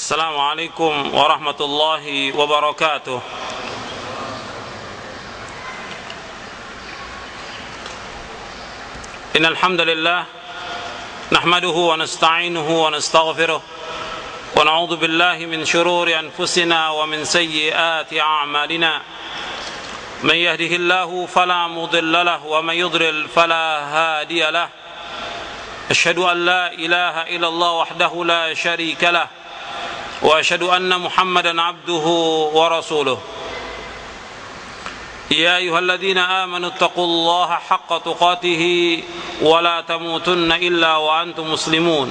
السلام عليكم ورحمة الله وبركاته. إن الحمد لله نحمده ونستعينه ونستغفره ونعوذ بالله من شرور أنفسنا ومن سيئات أعمالنا. من يهده الله فلا مضل له ومن يضلل فلا هادي له. أشهد أن لا إله إلا الله وحده لا شريك له وأشهد أن محمدا عبده ورسوله. يا أيها الذين آمنوا اتقوا الله حق تقاته ولا تموتن إلا وأنتم مسلمون.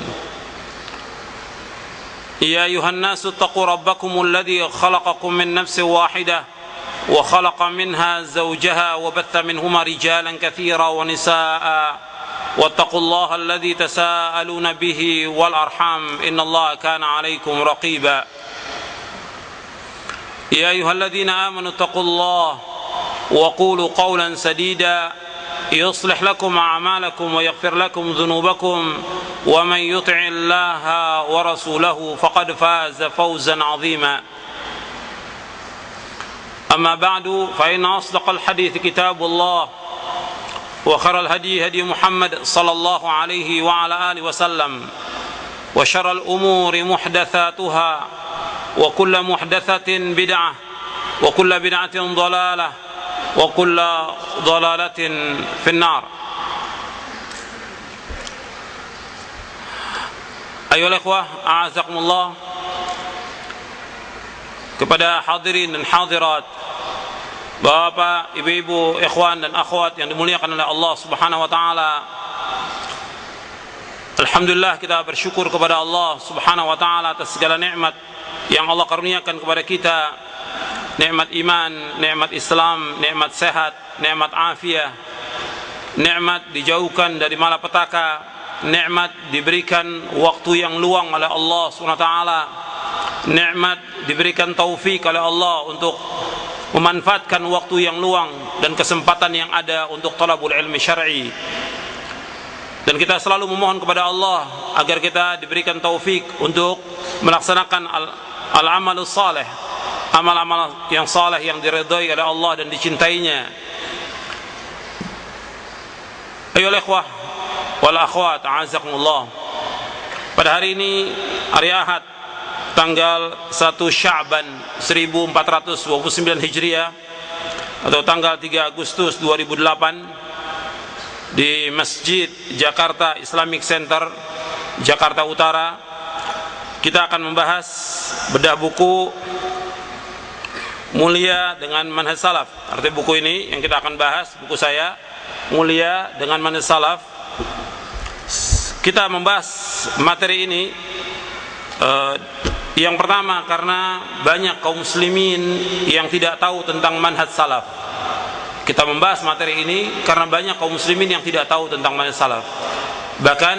يا أيها الناس اتقوا ربكم الذي خلقكم من نفس واحدة وخلق منها زوجها وبث منهما رجالا كثيرا ونساء واتقوا الله الذي تساءلون به والأرحام إن الله كان عليكم رقيبا. يا أيها الذين آمنوا اتقوا الله وقولوا قولا سديدا يصلح لكم أعمالكم ويغفر لكم ذنوبكم ومن يطع الله ورسوله فقد فاز فوزا عظيما. أما بعد فإن أصدق الحديث كتاب الله وخير الهدي هدي محمد صلى الله عليه وعلى آله وسلم وشر الأمور محدثاتها وكل محدثة بدعة وكل بدعة ضلالة وكل ضلالة في النار. أيها الإخوة أعزكم الله. Kepada hadirin dan hadirat, Bapak, ibu-ibu, ikhwan dan akhwat yang dimuliakan oleh Allah Subhanahu wa taala. Alhamdulillah, kita bersyukur kepada Allah Subhanahu wa taala atas segala nikmat yang Allah karuniakan kepada kita. Nikmat iman, nikmat Islam, nikmat sehat, nikmat afiah, nikmat dijauhkan dari malapetaka, nikmat diberikan waktu yang luang oleh Allah Subhanahu wa taala, nikmat diberikan taufik oleh Allah untuk memanfaatkan waktu yang luang dan kesempatan yang ada untuk talabul ilmi syar'i. Dan kita selalu memohon kepada Allah agar kita diberikan taufik untuk melaksanakan al-amalus saleh, amal-amal yang saleh yang diridhai oleh Allah dan dicintainya. Ayolah ikhwah wal akhwat a'azakumullah. Pada hari ini hari Ahad tanggal 1 Sya'ban 1429 Hijriah atau tanggal 3 Agustus 2008 di Masjid Jakarta Islamic Center Jakarta Utara, kita akan membahas bedah buku Mulia dengan Manhaj Salaf. Artinya buku ini yang kita akan bahas, buku saya Mulia dengan Manhaj Salaf. Kita membahas materi ini yang pertama karena banyak kaum muslimin yang tidak tahu tentang manhaj salaf. Kita membahas materi ini karena banyak kaum muslimin yang tidak tahu tentang manhaj salaf. Bahkan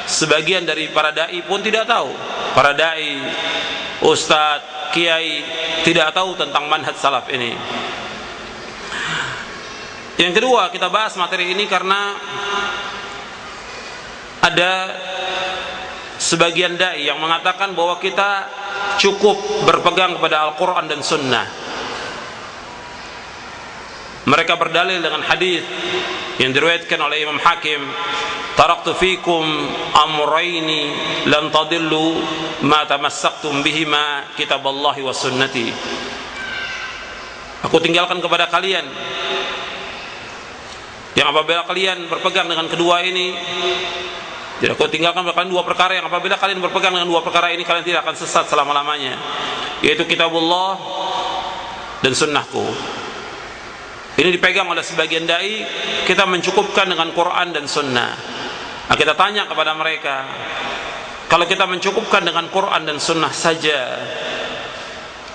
sebagian dari para dai pun tidak tahu. Para dai, ustadz, kiai tidak tahu tentang manhaj salaf ini. Yang kedua, kita bahas materi ini karena ada sebagian dai yang mengatakan bahwa kita cukup berpegang kepada Al-Quran dan Sunnah. Mereka berdalil dengan hadis yang diriwayatkan oleh Imam Hakim, taraktu fikum amrayni lan tadillu ma tamassaktum bihima kitaballahi wa sunnati. Aku tinggalkan kepada kalian yang apabila kalian berpegang dengan kedua ini, jadi aku tinggalkan bahkan dua perkara yang apabila kalian berpegang dengan dua perkara ini, kalian tidak akan sesat selama-lamanya, yaitu kitabullah dan sunnahku. Ini dipegang oleh sebagian dai. Kita mencukupkan dengan Quran dan sunnah. Nah, kita tanya kepada mereka, kalau kita mencukupkan dengan Quran dan sunnah saja,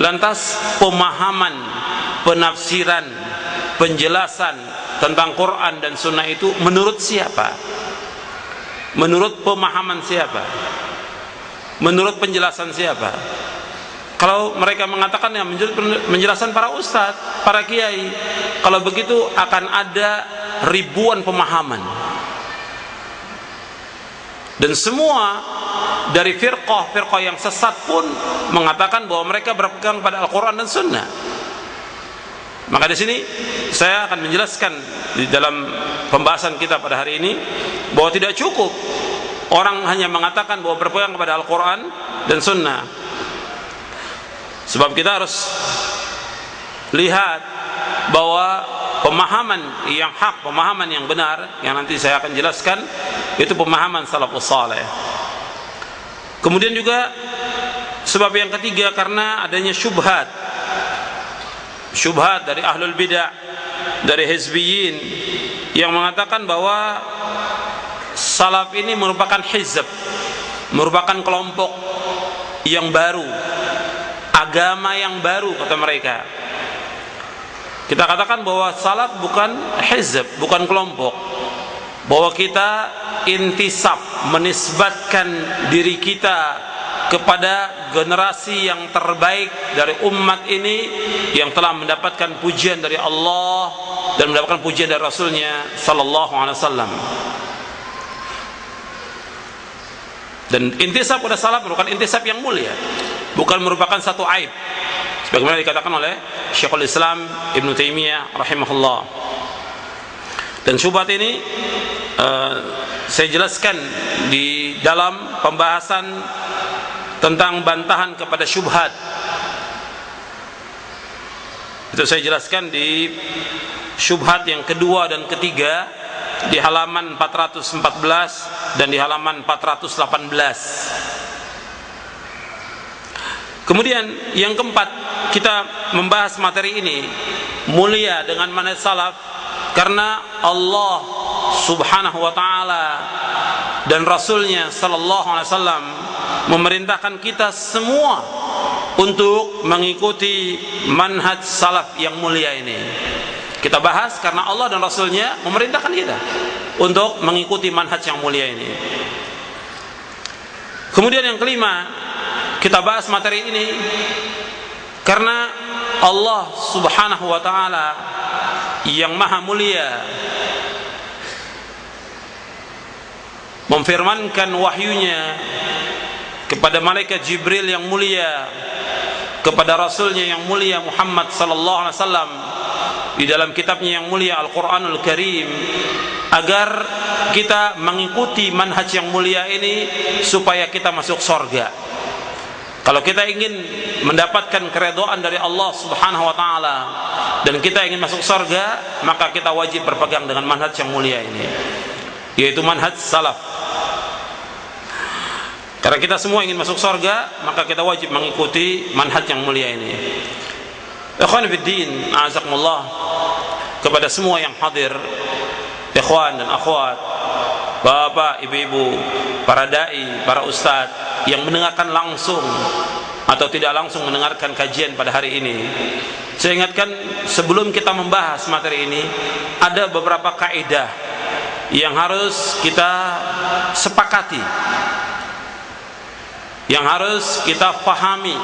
lantas pemahaman, penafsiran, penjelasan tentang Quran dan sunnah itu menurut siapa? Menurut pemahaman siapa? Menurut penjelasan siapa? Kalau mereka mengatakan ya penjelasan para ustadz, para kiai, kalau begitu akan ada ribuan pemahaman. Dan semua dari firqah yang sesat pun mengatakan bahwa mereka berpegang pada Al-Quran dan Sunnah. Maka di sini saya akan menjelaskan di dalam pembahasan kita pada hari ini bahwa tidak cukup orang hanya mengatakan bahwa berpegang kepada Al-Quran dan Sunnah. Sebab kita harus lihat bahwa pemahaman yang hak, pemahaman yang benar, yang nanti saya akan jelaskan, itu pemahaman salafus saleh. Kemudian juga sebab yang ketiga, karena adanya syubhat dari ahlul bidah, dari hizbiyin, yang mengatakan bahwa salaf ini merupakan hizb, merupakan kelompok yang baru, agama yang baru kata mereka. Kita katakan bahwa salaf bukan hizb, bukan kelompok, bahwa kita intisab, menisbatkan diri kita kepada generasi yang terbaik dari umat ini, yang telah mendapatkan pujian dari Allah dan mendapatkan pujian dari Rasulnya sallallahu alaihi wasallam. Dan intisab pada salaf merupakan intisab yang mulia, bukan merupakan satu aib, sebagaimana dikatakan oleh Syekhul Islam Ibnu Taimiyah rahimahullah. Dan syubhat ini saya jelaskan di dalam pembahasan tentang bantahan kepada syubhat. Itu saya jelaskan di syubhat yang kedua dan ketiga di halaman 414 dan di halaman 418. Kemudian yang keempat, kita membahas materi ini mulia dengan manhaj salaf karena Allah Subhanahu wa taala dan Rasulnya sallallahu alaihi wasallam memerintahkan kita semua untuk mengikuti manhaj salaf yang mulia ini. Kita bahas karena Allah dan Rasulnya memerintahkan kita untuk mengikuti manhaj yang mulia ini. Kemudian yang kelima, kita bahas materi ini karena Allah Subhanahu wa taala yang maha mulia memfirmankan wahyunya kepada malaikat Jibril yang mulia, kepada Rasulnya yang mulia Muhammad sallallahu alaihi wasallam di dalam kitabnya yang mulia Al-Quranul Karim, agar kita mengikuti manhaj yang mulia ini supaya kita masuk surga. Kalau kita ingin mendapatkan keridhaan dari Allah Subhanahu wa taala dan kita ingin masuk surga, maka kita wajib berpegang dengan manhaj yang mulia ini, yaitu manhaj salaf. Karena kita semua ingin masuk surga, maka kita wajib mengikuti manhaj yang mulia ini. Ikhwan fiddin, a'azakumullah, kepada semua yang hadir, ikhwan dan akhwat, bapak, ibu-ibu, para dai, para ustadz yang mendengarkan langsung atau tidak langsung mendengarkan kajian pada hari ini, saya ingatkan sebelum kita membahas materi ini, ada beberapa kaidah yang harus kita sepakati, yang harus kita pahami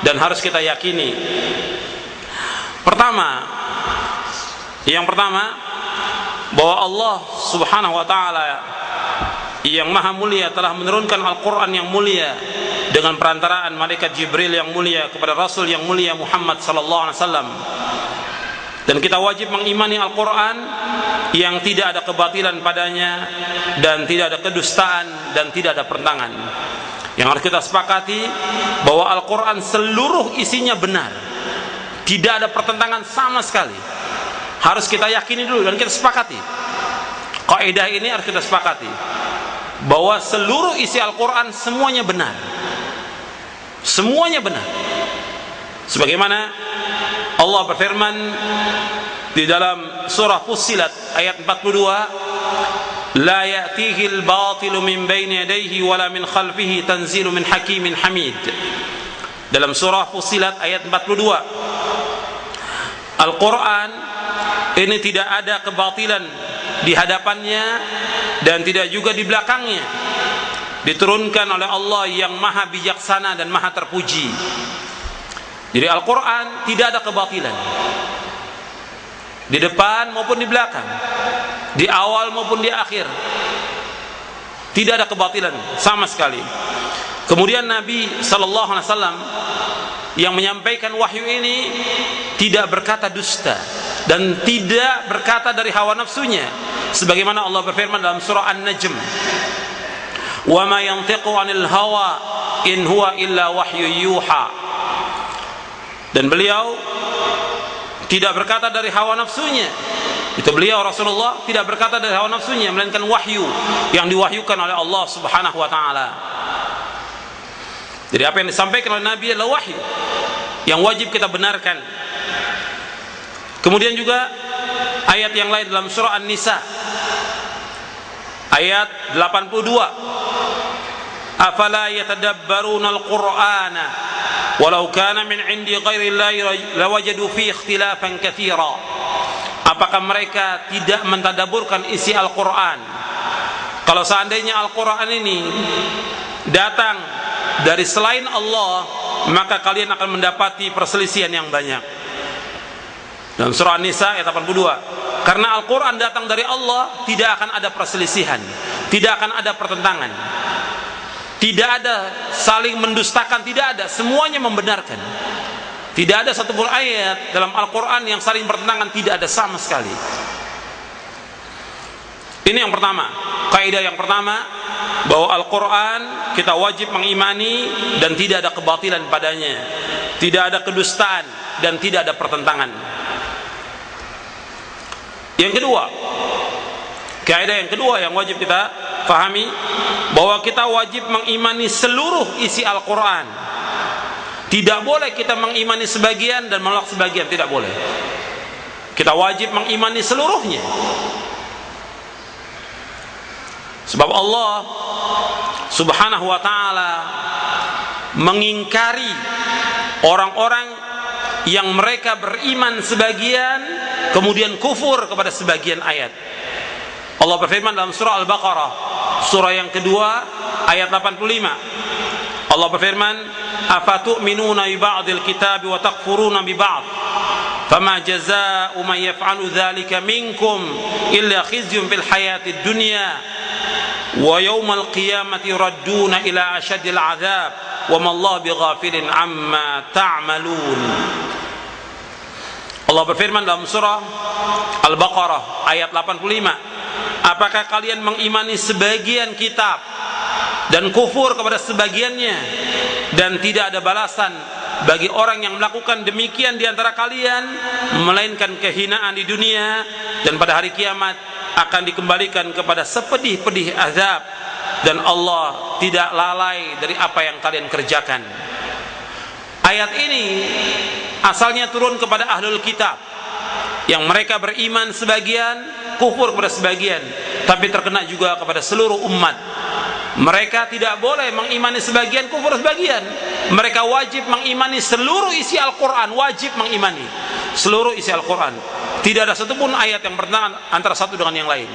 dan harus kita yakini. Yang pertama, bahwa Allah Subhanahu wa taala yang maha mulia telah menurunkan Al-Quran yang mulia dengan perantaraan malaikat Jibril yang mulia kepada Rasul yang mulia Muhammad sallallahu alaihi wasallam. Dan kita wajib mengimani Al-Quran yang tidak ada kebatilan padanya dan tidak ada kedustaan dan tidak ada pertentangan. Yang harus kita sepakati bahwa Al-Quran seluruh isinya benar, tidak ada pertentangan sama sekali. Harus kita yakini dulu dan kita sepakati. Kaidah ini harus kita sepakati bahwa seluruh isi Al-Quran semuanya benar, semuanya benar. Sebagaimana Allah berfirman di dalam surah Fussilat ayat 42, la ya'tihi al-batilu min baini yadayhi wala min khalfihi tanzilu min hakimin hamid. Dalam surah Fussilat ayat 42, Al-Quran ini tidak ada kebatilan di hadapannya dan tidak juga di belakangnya. Diturunkan oleh Allah yang maha bijaksana dan maha terpuji. Jadi Al-Quran tidak ada kebatilan di depan maupun di belakang, di awal maupun di akhir. Tidak ada kebatilan sama sekali. Kemudian Nabi sallallahu alaihi wasallam yang menyampaikan wahyu ini tidak berkata dusta dan tidak berkata dari hawa nafsunya, sebagaimana Allah berfirman dalam surah An-Najm, "Wa ma yantiqu 'anil hawa in huwa illa wahyu yuha." Dan beliau tidak berkata dari hawa nafsunya. Itu beliau Rasulullah tidak berkata dari hawa nafsunya, melainkan wahyu yang diwahyukan oleh Allah Subhanahu wa taala. Jadi apa yang disampaikan oleh Nabi adalah wahyu yang wajib kita benarkan. Kemudian juga ayat yang lain dalam surah An-Nisa ayat 82, "Afala yatadabbaruna al-Qur'ana walau kana min 'indi ghairi Allahi lawajadu fi ikhtilafan katsira." Apakah mereka tidak mentadaburkan isi Al-Qur'an? Kalau seandainya Al-Qur'an ini datang dari selain Allah, maka kalian akan mendapati perselisihan yang banyak. Dalam surah An-Nisa ayat 82, karena Al-Quran datang dari Allah, tidak akan ada perselisihan, tidak akan ada pertentangan, tidak ada saling mendustakan, tidak ada, semuanya membenarkan. Tidak ada satupun ayat dalam Al-Quran yang saling bertentangan, tidak ada sama sekali. Ini yang pertama, kaidah yang pertama, bahwa Al-Quran kita wajib mengimani dan tidak ada kebatilan padanya, tidak ada kedustaan dan tidak ada pertentangan. Yang kedua, kaidah yang kedua yang wajib kita fahami, bahwa kita wajib mengimani seluruh isi Al-Quran. Tidak boleh kita mengimani sebagian dan menolak sebagian, tidak boleh. Kita wajib mengimani seluruhnya. Sebab Allah Subhanahu wa ta'ala mengingkari orang-orang yang mereka beriman sebagian kemudian kufur kepada sebagian ayat. Allah berfirman dalam surah Al-Baqarah, surah yang kedua ayat 85. Allah berfirman, "Afatu'minuna bi ba'dil kitabi wa takfuruna bi ba'd? Fama jazaa'u man yaf'alu dzalika minkum illa khizyun fil hayatid dunya wa yaumal qiyamati radduna ila asyadil 'adzab wa ma Allah bighafilin amma ta'malun." Allah berfirman dalam surah Al-Baqarah ayat 85, "Apakah kalian mengimani sebagian kitab dan kufur kepada sebagiannya, dan tidak ada balasan bagi orang yang melakukan demikian di antara kalian melainkan kehinaan di dunia, dan pada hari kiamat akan dikembalikan kepada sepedih-pedih azab, dan Allah tidak lalai dari apa yang kalian kerjakan." Ayat ini asalnya turun kepada ahlul kitab yang mereka beriman sebagian, kufur kepada sebagian, tapi terkena juga kepada seluruh umat. Mereka tidak boleh mengimani sebagian, kufur sebagian. Mereka wajib mengimani seluruh isi Al-Quran, wajib mengimani seluruh isi Al-Quran. Tidak ada satupun ayat yang bertentangan antara satu dengan yang lain.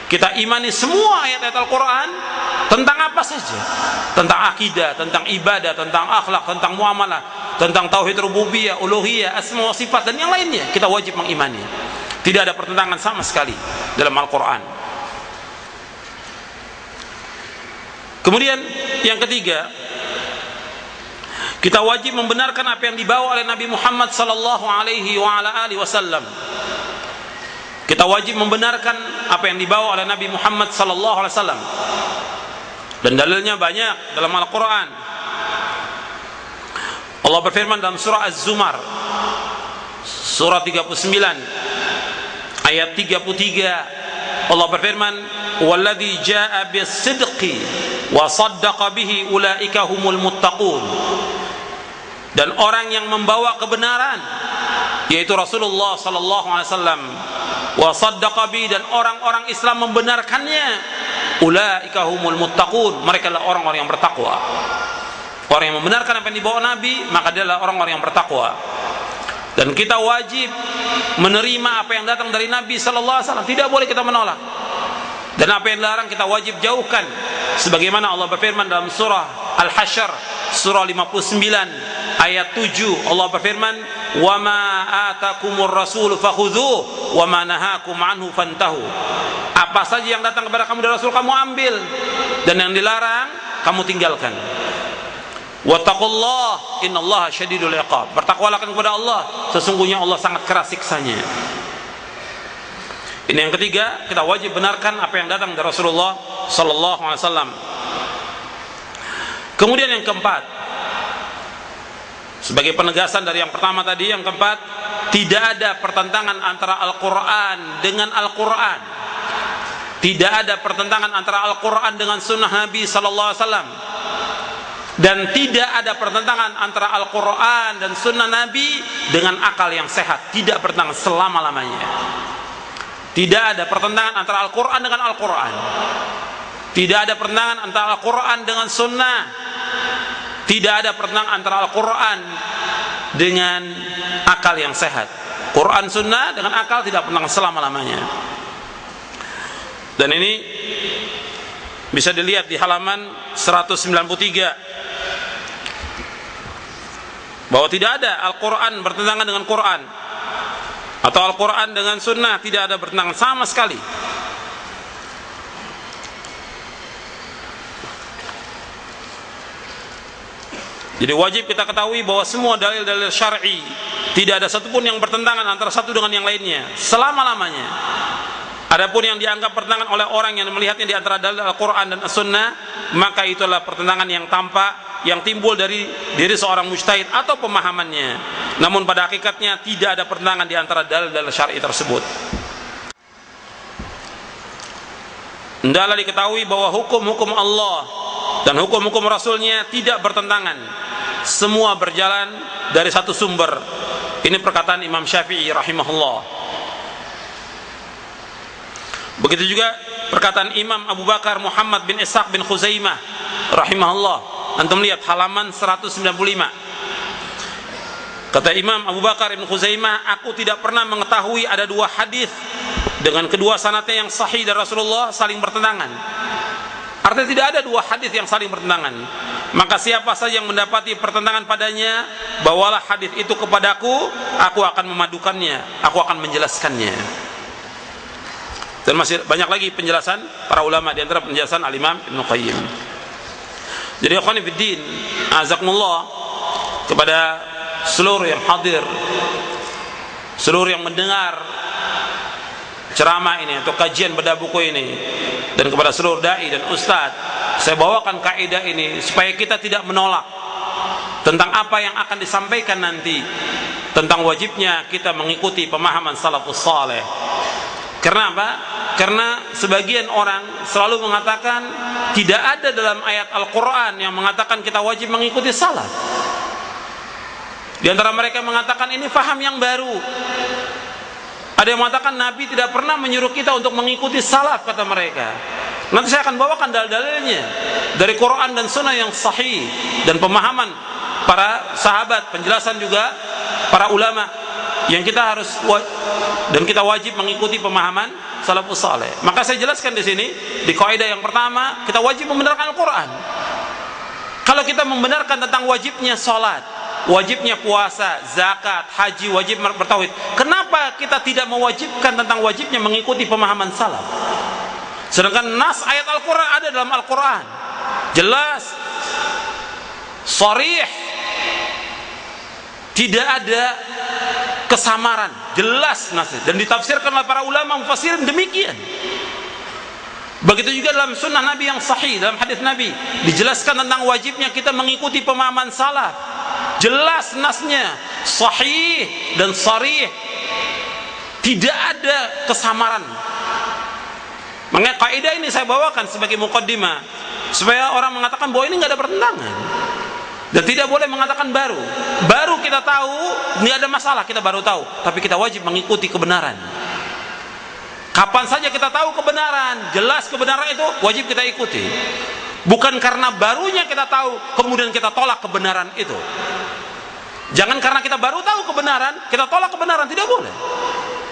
Kita imani semua ayat-ayat Al-Quran tentang apa saja, tentang akidah, tentang ibadah, tentang akhlak, tentang muamalah, tentang tauhid rububiyah, uluhiyah, asma wa sifat dan yang lainnya. Kita wajib mengimani. Tidak ada pertentangan sama sekali dalam Al-Quran. Kemudian yang ketiga, kita wajib membenarkan apa yang dibawa oleh Nabi Muhammad sallallahu alaihi wasallam. Kita wajib membenarkan apa yang dibawa oleh Nabi Muhammad sallallahu alaihi wasallam. Dan dalilnya banyak dalam Al-Qur'an. Allah berfirman dalam surah Az-Zumar surah 39 ayat 33. Allah berfirman, "Walladzi jaa'a bis-sidqi wa saddaqa bihi ulaika humul muttaqun." Dan orang yang membawa kebenaran, yaitu Rasulullah sallallahu alaihi wasallam, wa saddaqa bihi, dan orang-orang Islam membenarkannya, ulaika humul muttaqun, mereka adalah orang-orang yang bertakwa. Orang yang membenarkan apa yang dibawa Nabi, maka dia adalah orang-orang yang bertakwa. Dan kita wajib menerima apa yang datang dari Nabi sallallahu alaihi wasallam, tidak boleh kita menolak. Dan apa yang dilarang kita wajib jauhkan, sebagaimana Allah berfirman dalam surah Al-Hasyr surah 59 ayat 7. Allah berfirman, "Wa ma atakumur rasul fakhudhuhu wa ma nahakum anhu fantahu." Apa saja yang datang kepada kamu dari Rasul kamu ambil, dan yang dilarang kamu tinggalkan. Wattaqullah innallaha syadidul iqab. Bertakwalah kepada Allah, sesungguhnya Allah sangat keras siksanya. Ini yang ketiga, kita wajib benarkan apa yang datang dari Rasulullah sallallahu alaihi wasallam. Kemudian yang keempat, sebagai penegasan dari yang pertama tadi, yang keempat, tidak ada pertentangan antara Al-Quran dengan Al-Quran. Tidak ada pertentangan antara Al-Quran dengan sunnah Nabi sallallahu alaihi wasallam. Dan tidak ada pertentangan antara Al-Quran dan sunnah Nabi dengan akal yang sehat. Tidak bertentangan selama-lamanya. Tidak ada pertentangan antara Al-Quran dengan Al-Quran. Tidak ada pertentangan antara Al-Quran dengan sunnah. Tidak ada pertentangan antara Al-Quran dengan akal yang sehat. Quran sunnah dengan akal tidak pertentangan selama-lamanya. Dan ini bisa dilihat di halaman 193, bahwa tidak ada Al-Quran bertentangan dengan Quran, atau Al-Quran dengan sunnah tidak ada bertentangan sama sekali. Jadi wajib kita ketahui bahwa semua dalil-dalil syar'i tidak ada satupun yang bertentangan antara satu dengan yang lainnya selama-lamanya. Adapun yang dianggap pertentangan oleh orang yang melihatnya di antara dalil Al-Quran dan As-Sunnah, maka itulah pertentangan yang tampak, yang timbul dari diri seorang mujtahid atau pemahamannya. Namun pada hakikatnya tidak ada pertentangan di antara dalil-dalil syar'i tersebut. Hendaklah diketahui bahwa hukum-hukum Allah dan hukum-hukum Rasulnya tidak bertentangan. Semua berjalan dari satu sumber. Ini perkataan Imam Syafi'i rahimahullah. Begitu juga perkataan Imam Abu Bakar Muhammad bin Ishaq bin Khuzaimah rahimahullah. Antum lihat halaman 195. Kata Imam Abu Bakar bin Khuzaimah, aku tidak pernah mengetahui ada dua hadis dengan kedua sanadnya yang sahih dari Rasulullah saling bertentangan. Artinya tidak ada dua hadis yang saling bertentangan. Maka siapa saja yang mendapati pertentangan padanya, bawalah hadis itu kepadaku, aku akan memadukannya, aku akan menjelaskannya. Dan masih banyak lagi penjelasan para ulama, di antara penjelasan Al-Imam Ibnu Qayyim. Jadi ikhwani fiddin, azakumullah, kepada seluruh yang hadir, seluruh yang mendengar ceramah ini atau kajian bedah buku ini, dan kepada seluruh dai dan ustadz, saya bawakan kaidah ini supaya kita tidak menolak tentang apa yang akan disampaikan nanti, tentang wajibnya kita mengikuti pemahaman salafus saleh. Karena apa? Karena sebagian orang selalu mengatakan tidak ada dalam ayat Al-Quran yang mengatakan kita wajib mengikuti salaf. Di antara mereka mengatakan ini faham yang baru. Ada yang mengatakan Nabi tidak pernah menyuruh kita untuk mengikuti salaf, kata mereka. Nanti saya akan bawakan dalil-dalilnya dari Quran dan Sunnah yang sahih, dan pemahaman para sahabat, penjelasan juga para ulama, yang kita harus dan kita wajib mengikuti pemahaman salafus saleh. Maka saya jelaskan di sini di kaidah yang pertama, kita wajib membenarkan Al-Quran. Kalau kita membenarkan tentang wajibnya salat, wajibnya puasa, zakat, haji, wajib bertauhid, kenapa kita tidak mewajibkan tentang wajibnya mengikuti pemahaman salaf? Sedangkan nas ayat Al-Quran ada dalam Al-Quran, jelas, sharih, tidak ada kesamaran, jelas nasnya, dan ditafsirkan oleh para ulama mufassirin demikian. Begitu juga dalam sunnah Nabi yang sahih, dalam hadis Nabi dijelaskan tentang wajibnya kita mengikuti pemahaman salaf, jelas nasnya, sahih dan sharih, tidak ada kesamaran. Makanya kaidah ini saya bawakan sebagai muqaddimah supaya orang mengatakan bahwa ini nggak ada pertentangan. Dan tidak boleh mengatakan baru kita tahu, ini ada masalah, kita baru tahu. Tapi kita wajib mengikuti kebenaran. Kapan saja kita tahu kebenaran, jelas kebenaran itu, wajib kita ikuti. Bukan karena barunya kita tahu, kemudian kita tolak kebenaran itu. Jangan karena kita baru tahu kebenaran, kita tolak kebenaran, tidak boleh.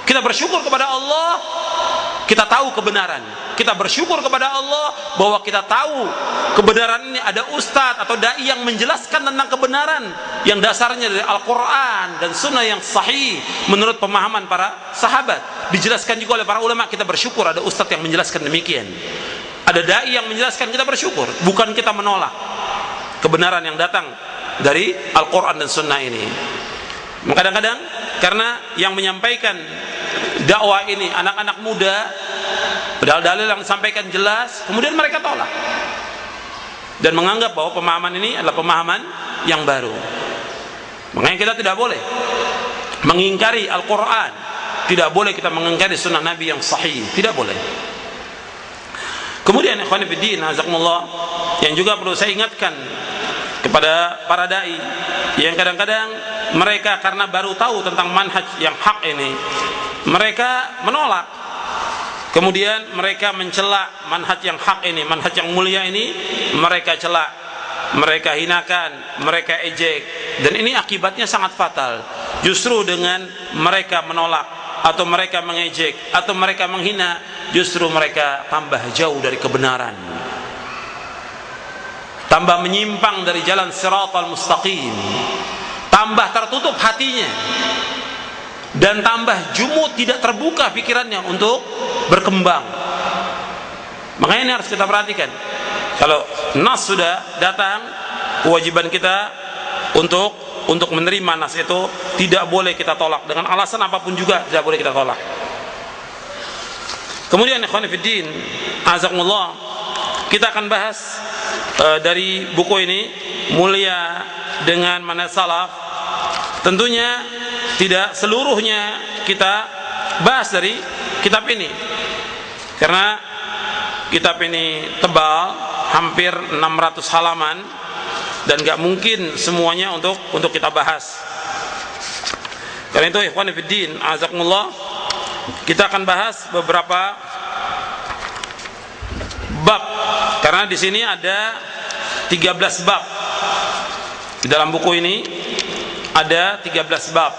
Kita bersyukur kepada Allah, kita tahu kebenaran. Kita bersyukur kepada Allah bahwa kita tahu kebenaran ini, ada ustadz atau dai yang menjelaskan tentang kebenaran yang dasarnya dari Al-Quran dan Sunnah yang sahih menurut pemahaman para sahabat. dijelaskan juga oleh para ulama, kita bersyukur ada ustadz yang menjelaskan demikian, ada dai yang menjelaskan, kita bersyukur, bukan kita menolak kebenaran yang datang dari Al-Quran dan Sunnah ini. Kadang-kadang karena yang menyampaikan dakwah ini anak-anak muda, padahal dalil yang disampaikan jelas, kemudian mereka tolak dan menganggap bahwa pemahaman ini adalah pemahaman yang baru. Makanya kita tidak boleh mengingkari Al-Quran, tidak boleh kita mengingkari sunnah Nabi yang sahih, tidak boleh. Kemudian ikhwan fillah azakumullah, yang juga perlu saya ingatkan kepada para dai yang kadang-kadang mereka karena baru tahu tentang manhaj yang hak ini, mereka menolak, kemudian mereka mencela manhaj yang hak ini, manhaj yang mulia ini, mereka cela, mereka hinakan, mereka ejek, dan ini akibatnya sangat fatal. Justru dengan mereka menolak atau mereka mengejek atau mereka menghina, justru mereka tambah jauh dari kebenaran, tambah menyimpang dari jalan siratal mustaqim, tambah tertutup hatinya, dan tambah jumud, tidak terbuka pikirannya untuk berkembang. Makanya ini harus kita perhatikan. Kalau nas sudah datang, kewajiban kita untuk menerima nas itu tidak boleh kita tolak dengan alasan apapun juga, tidak boleh kita tolak. Kemudian ikhwan fillah azakumullah, kita akan bahas dari buku ini, Mulia dengan Manhaj Salaf. Tentunya tidak seluruhnya kita bahas dari kitab ini, karena kitab ini tebal, hampir 600 halaman, dan gak mungkin semuanya untuk kita bahas. Karena itu ikhwan fillah azakumullah, kita akan bahas beberapa bab, karena di sini ada 13 bab. Di dalam buku ini ada 13 bab.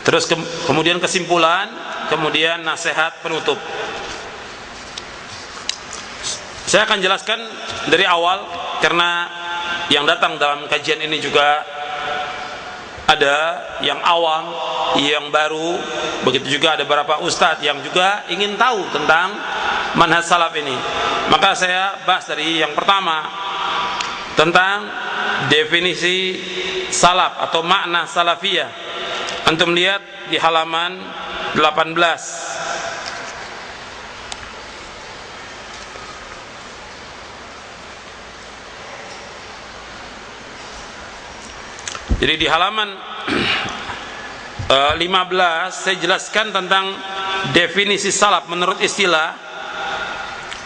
Terus kemudian kesimpulan, kemudian nasihat penutup. Saya akan jelaskan dari awal, karena yang datang dalam kajian ini juga ada yang awam, yang baru, begitu juga ada beberapa ustadz yang juga ingin tahu tentang manhaj salaf ini. Maka saya bahas dari yang pertama, tentang definisi salaf atau makna salafiyah. Antum lihat di halaman 18. Jadi di halaman 15 saya jelaskan tentang definisi salaf menurut istilah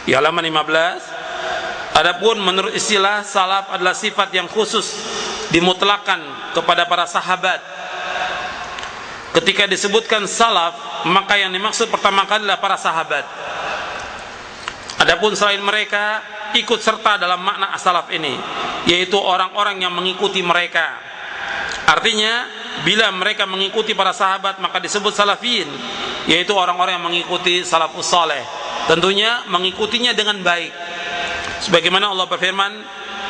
di halaman 15. Adapun menurut istilah, salaf adalah sifat yang khusus dimutlakan kepada para sahabat. Ketika disebutkan salaf, maka yang dimaksud pertama kali adalah para sahabat. Adapun selain mereka ikut serta dalam makna salaf ini, yaitu orang-orang yang mengikuti mereka. Artinya bila mereka mengikuti para sahabat maka disebut salafiyin, yaitu orang-orang yang mengikuti salafus saleh. Tentunya mengikutinya dengan baik, sebagaimana Allah berfirman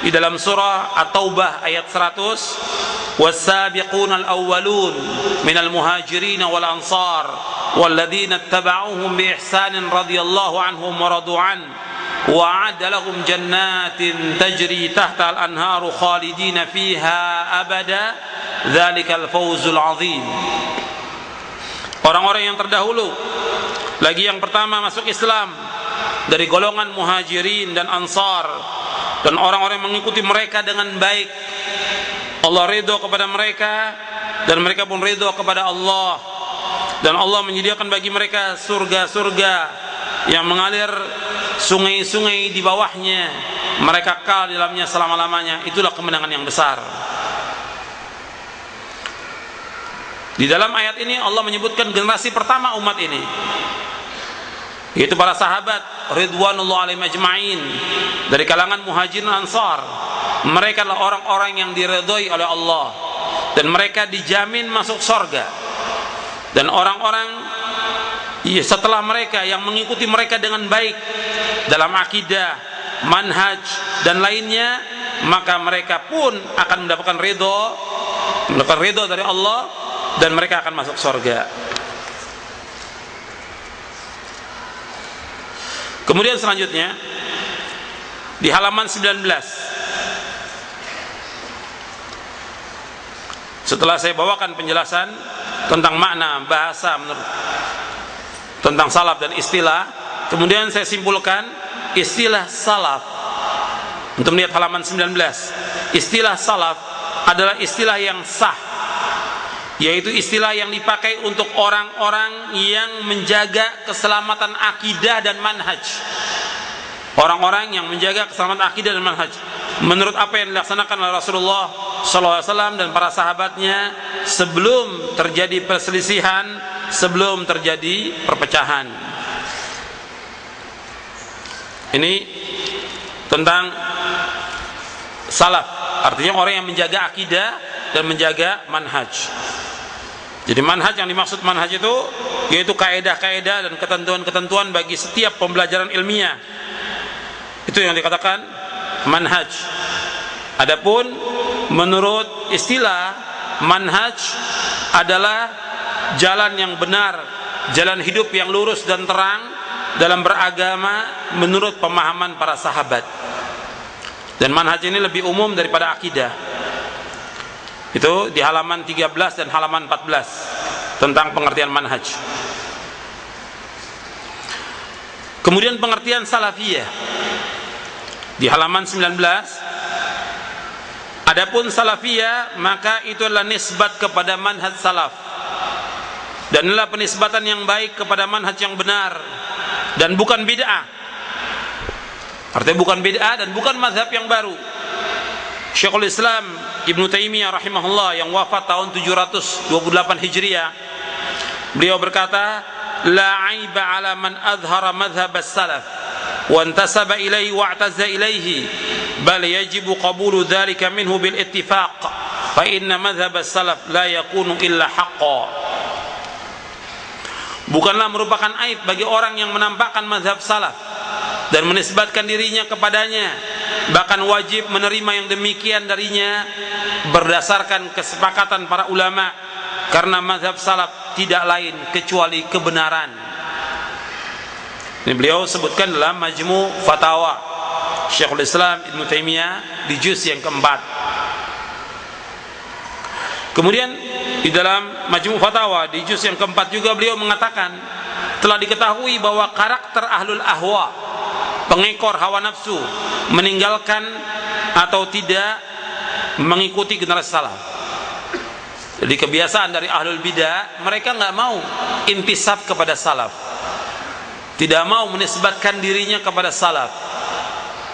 di dalam surah At-Taubah ayat 100, was-sabiquna al-awwalun minal muhajirin wal ansar walladzina ittaba'uuhum bi ihsanin radhiyallahu anhum wa radu an wa'adda lahum jannatin tajri tahta al-anharu khalidina fiha abada dzalikal fawzul azim. Orang-orang yang terdahulu, lagi yang pertama masuk Islam dari golongan muhajirin dan ansar, dan orang-orang yang mengikuti mereka dengan baik, Allah ridho kepada mereka dan mereka pun ridho kepada Allah, dan Allah menyediakan bagi mereka surga-surga yang mengalir sungai-sungai di bawahnya, mereka kekal di dalamnya selama-lamanya. Itulah kemenangan yang besar. Di dalam ayat ini Allah menyebutkan generasi pertama umat ini, yaitu para sahabat ridwanullah alaihim ajma'in dari kalangan muhajirin ansar. Mereka adalah orang-orang yang diridhoi oleh Allah dan mereka dijamin masuk surga. Dan orang-orang setelah mereka yang mengikuti mereka dengan baik dalam akidah, manhaj dan lainnya, maka mereka pun akan mendapatkan ridho dari Allah dan mereka akan masuk surga. Kemudian selanjutnya di halaman 19, setelah saya bawakan penjelasan tentang makna bahasa tentang salaf dan istilah, kemudian saya simpulkan istilah salaf. Untuk melihat halaman 19, istilah salaf adalah istilah yang sah, yaitu istilah yang dipakai untuk orang-orang yang menjaga keselamatan akidah dan manhaj. Orang-orang yang menjaga keselamatan akidah dan manhaj menurut apa yang dilaksanakan oleh Rasulullah SAW dan para sahabatnya sebelum terjadi perselisihan, sebelum terjadi perpecahan. Ini tentang salaf, artinya orang yang menjaga akidah dan menjaga manhaj. Jadi manhaj, yang dimaksud manhaj itu yaitu kaedah-kaedah dan ketentuan-ketentuan bagi setiap pembelajaran ilmiah. Itu yang dikatakan manhaj. Adapun menurut istilah, manhaj adalah jalan yang benar, jalan hidup yang lurus dan terang dalam beragama menurut pemahaman para sahabat. Dan manhaj ini lebih umum daripada akidah. Itu di halaman 13 dan halaman 14 tentang pengertian manhaj. Kemudian pengertian salafiyah di halaman 19. Adapun salafiyah maka itu adalah nisbat kepada manhaj salaf, dan adalah penisbatan yang baik kepada manhaj yang benar dan bukan bid'ah. Artinya bukan bid'ah dan bukan mazhab yang baru. Syekhul Islam Ibnu Taimiyah rahimahullah yang wafat tahun 728 Hijriah, beliau berkata, la aiba ala man azhara madhhab as-salaf wa intasaba ilaihi wa i'tazza ilaihi, bal yajibu qabulu dhalika minhu bil ittifaq, fa inna madhhab as-salaf la yakunu illa haqqan. Bukanlah merupakan aib bagi orang yang menampakkan mazhab salaf dan menisbatkan dirinya kepadanya, bahkan wajib menerima yang demikian darinya berdasarkan kesepakatan para ulama, karena mazhab salaf tidak lain kecuali kebenaran. Ini beliau sebutkan dalam Majmu' Fatawa Syekhul Islam Ibnu Taimiyah di juz yang keempat. Kemudian di dalam Majmu' Fatawa di juz yang keempat juga beliau mengatakan, telah diketahui bahwa karakter ahlul ahwa, pengekor hawa nafsu, meninggalkan atau tidak mengikuti generasi salaf. Jadi kebiasaan dari ahlul bidah, mereka nggak mau intisab kepada salaf, tidak mau menisbatkan dirinya kepada salaf.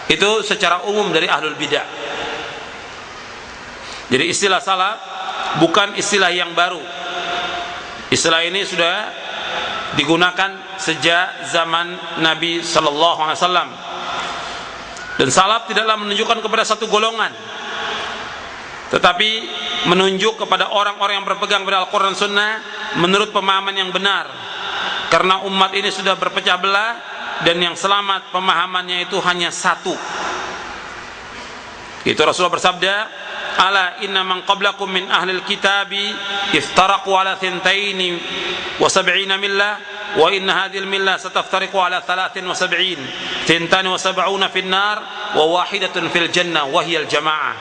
Itu secara umum dari ahlul bidah. Jadi istilah salaf bukan istilah yang baru. Istilah ini sudah digunakan sejak zaman Nabi Sallallahu Alaihi Wasallam. Dan salaf tidaklah menunjukkan kepada satu golongan, tetapi menunjuk kepada orang-orang yang berpegang pada Al-Quran Sunnah menurut pemahaman yang benar. Karena umat ini sudah berpecah belah, dan yang selamat pemahamannya itu hanya satu. Itu Rasulullah bersabda, ala inna man qablakum min ahlil kitabi iftaraqu ala thintaini wa sab'ina millah wa inna hadhil millah sataftariqu ala 73 thintani wa sab'una fin nar wa wahidatun fil jannah wa hiyal jamaah.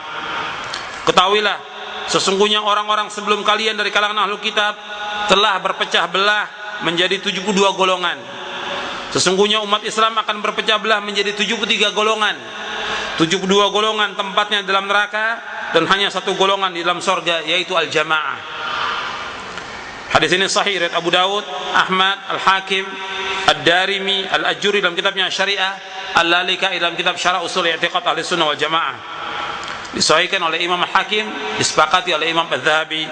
Ketahuilah, sesungguhnya orang-orang sebelum kalian dari kalangan ahlul kitab telah berpecah belah menjadi 72 golongan. Sesungguhnya umat Islam akan berpecah belah menjadi 73 golongan. 72 golongan tempatnya dalam neraka, dan hanya satu golongan di dalam sorga, yaitu al-jamaah. Hadis ini sahih riwayat Abu Daud, Ahmad, Al-Hakim, Ad-Darimi, Al-Ajuri dalam kitabnya Syariah, Al-Lalika'i dalam kitab Syarah Usul I'tiqad Ahli Sunnah wal Jamaah. Disahihkan oleh Imam Al-Hakim, disepakati oleh Imam Adz-Dzahabi,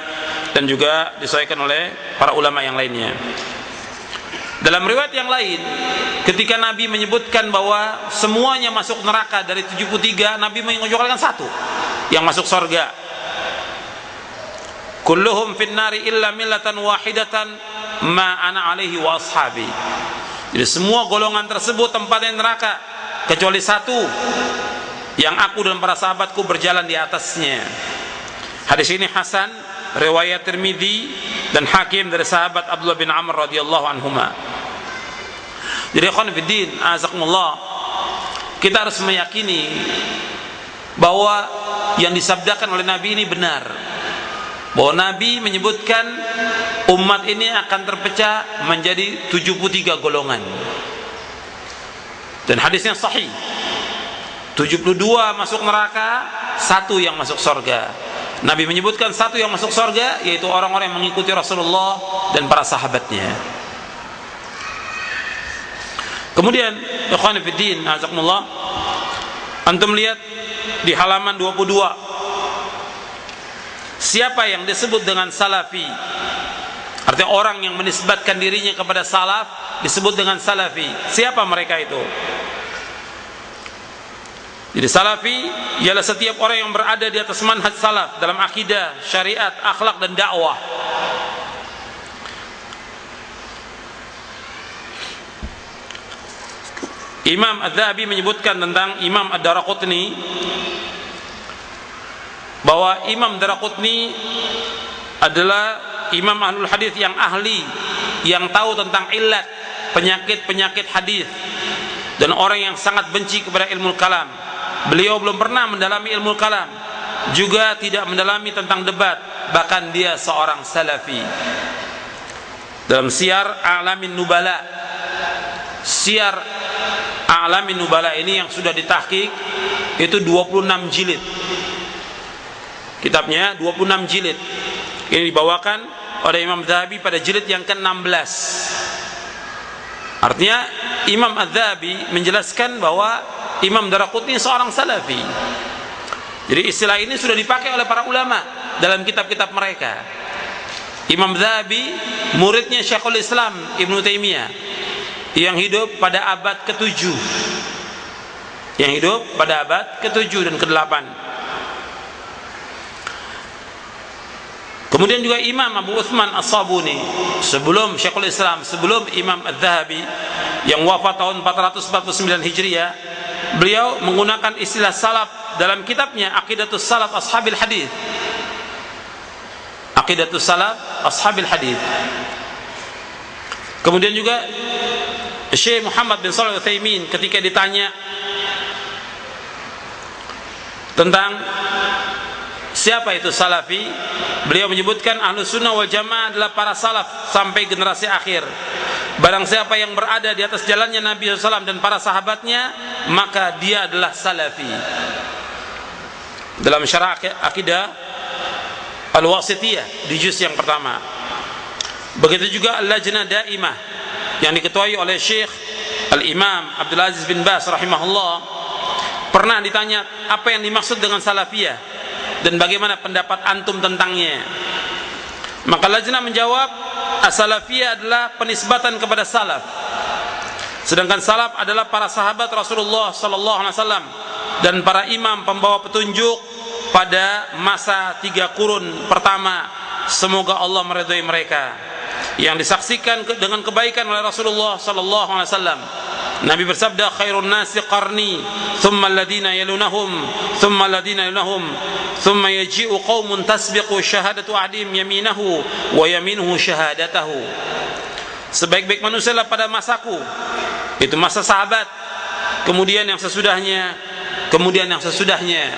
dan juga disahihkan oleh para ulama yang lainnya. Dalam riwayat yang lain, ketika Nabi menyebutkan bahwa semuanya masuk neraka dari 73, Nabi menunjukkan satu yang masuk surga. Kulluhum finnari illa millatan wahidatan ma ana alaihi wa ashabi. Jadi semua golongan tersebut tempatnya neraka kecuali satu yang aku dan para sahabatku berjalan di atasnya. Hadis ini hasan, riwayat Tirmidzi dan Hakim dari sahabat Abdullah bin Amr radhiyallahu anhuma. Jadi ikhwan fiddin, azakumullah, kita harus meyakini bahwa yang disabdakan oleh Nabi ini benar. Bahwa Nabi menyebutkan umat ini akan terpecah menjadi 73 golongan. Dan hadisnya sahih. 72 masuk neraka, 1 yang masuk surga. Nabi menyebutkan 1 yang masuk surga, yaitu orang-orang yang mengikuti Rasulullah dan para sahabatnya. Kemudian ikhwan fiddin, azakumullah, antum lihat di halaman 22, siapa yang disebut dengan salafi, artinya orang yang menisbatkan dirinya kepada salaf disebut dengan salafi. Siapa mereka itu? Jadi salafi ialah setiap orang yang berada di atas manhaj salaf dalam akidah, syariat, akhlak dan dakwah. Imam Adz-Dzahabi menyebutkan tentang Imam Ad-Daraqutni bahwa Imam Daraqutni adalah imam ahlul hadis yang ahli, yang tahu tentang illat, penyakit-penyakit hadis, dan orang yang sangat benci kepada ilmu kalam. Beliau belum pernah mendalami ilmu kalam, juga tidak mendalami tentang debat, bahkan dia seorang salafi. Dalam Syiar A'lamin Nubala, Syiar A'lamin Nubala ini yang sudah ditahqiq itu 26 jilid. Kitabnya 26 jilid. Ini dibawakan oleh Imam Adz-Dzahabi pada jilid yang ke-16. Artinya Imam Adz-Dzahabi menjelaskan bahwa Imam Daraqutni seorang salafi. Jadi istilah ini sudah dipakai oleh para ulama dalam kitab-kitab mereka. Imam Adz-Dzahabi muridnya Syekhul Islam Ibnu Taimiyah yang hidup pada abad ke-7. Yang hidup pada abad ke-7 dan ke-8. Kemudian juga Imam Abu Utsman As-Sabuni sebelum Syekhul Islam, sebelum Imam Adz-Dzahabi yang wafat tahun 449 Hijriah, beliau menggunakan istilah salaf dalam kitabnya Aqidatus Salaf Ashabil Hadis. Aqidatus Salaf Ashabil Hadis. Kemudian juga Syekh Muhammad bin Shalih Al-Utsaimin ketika ditanya tentang siapa itu salafi, beliau menyebutkan Ahlus Sunnah wal Jamaah adalah para salaf sampai generasi akhir. Barang siapa yang berada di atas jalannya Nabi SAW dan para sahabatnya, maka dia adalah salafi. Dalam Syarah Aqidah Al-Wasithiyah di juz yang pertama. Begitu juga Al-Lajnah Daimah yang diketuai oleh Syekh Al-Imam Abdul Aziz bin Baz rahimahullah, pernah ditanya apa yang dimaksud dengan salafiyah dan bagaimana pendapat antum tentangnya. Maka Lajnah menjawab, as-salafiyah adalah penisbatan kepada salaf. Sedangkan salaf adalah para sahabat Rasulullah sallallahu alaihi wasallam dan para imam pembawa petunjuk pada masa 3 kurun pertama. Semoga Allah meridhai mereka, yang disaksikan dengan kebaikan oleh Rasulullah sallallahu alaihi wasallam. Nabi bersabda, khairun nasi qarni, thumma alladhina yalunahum, thumma alladhina yalunahum, thumma yaji'u qaumun tasbiqu syahadatu ahdim yaminahu wa yaminuhu syahadatahu. Sebaik-baik manusia adalah pada masaku, itu masa sahabat, kemudian yang sesudahnya, kemudian yang sesudahnya.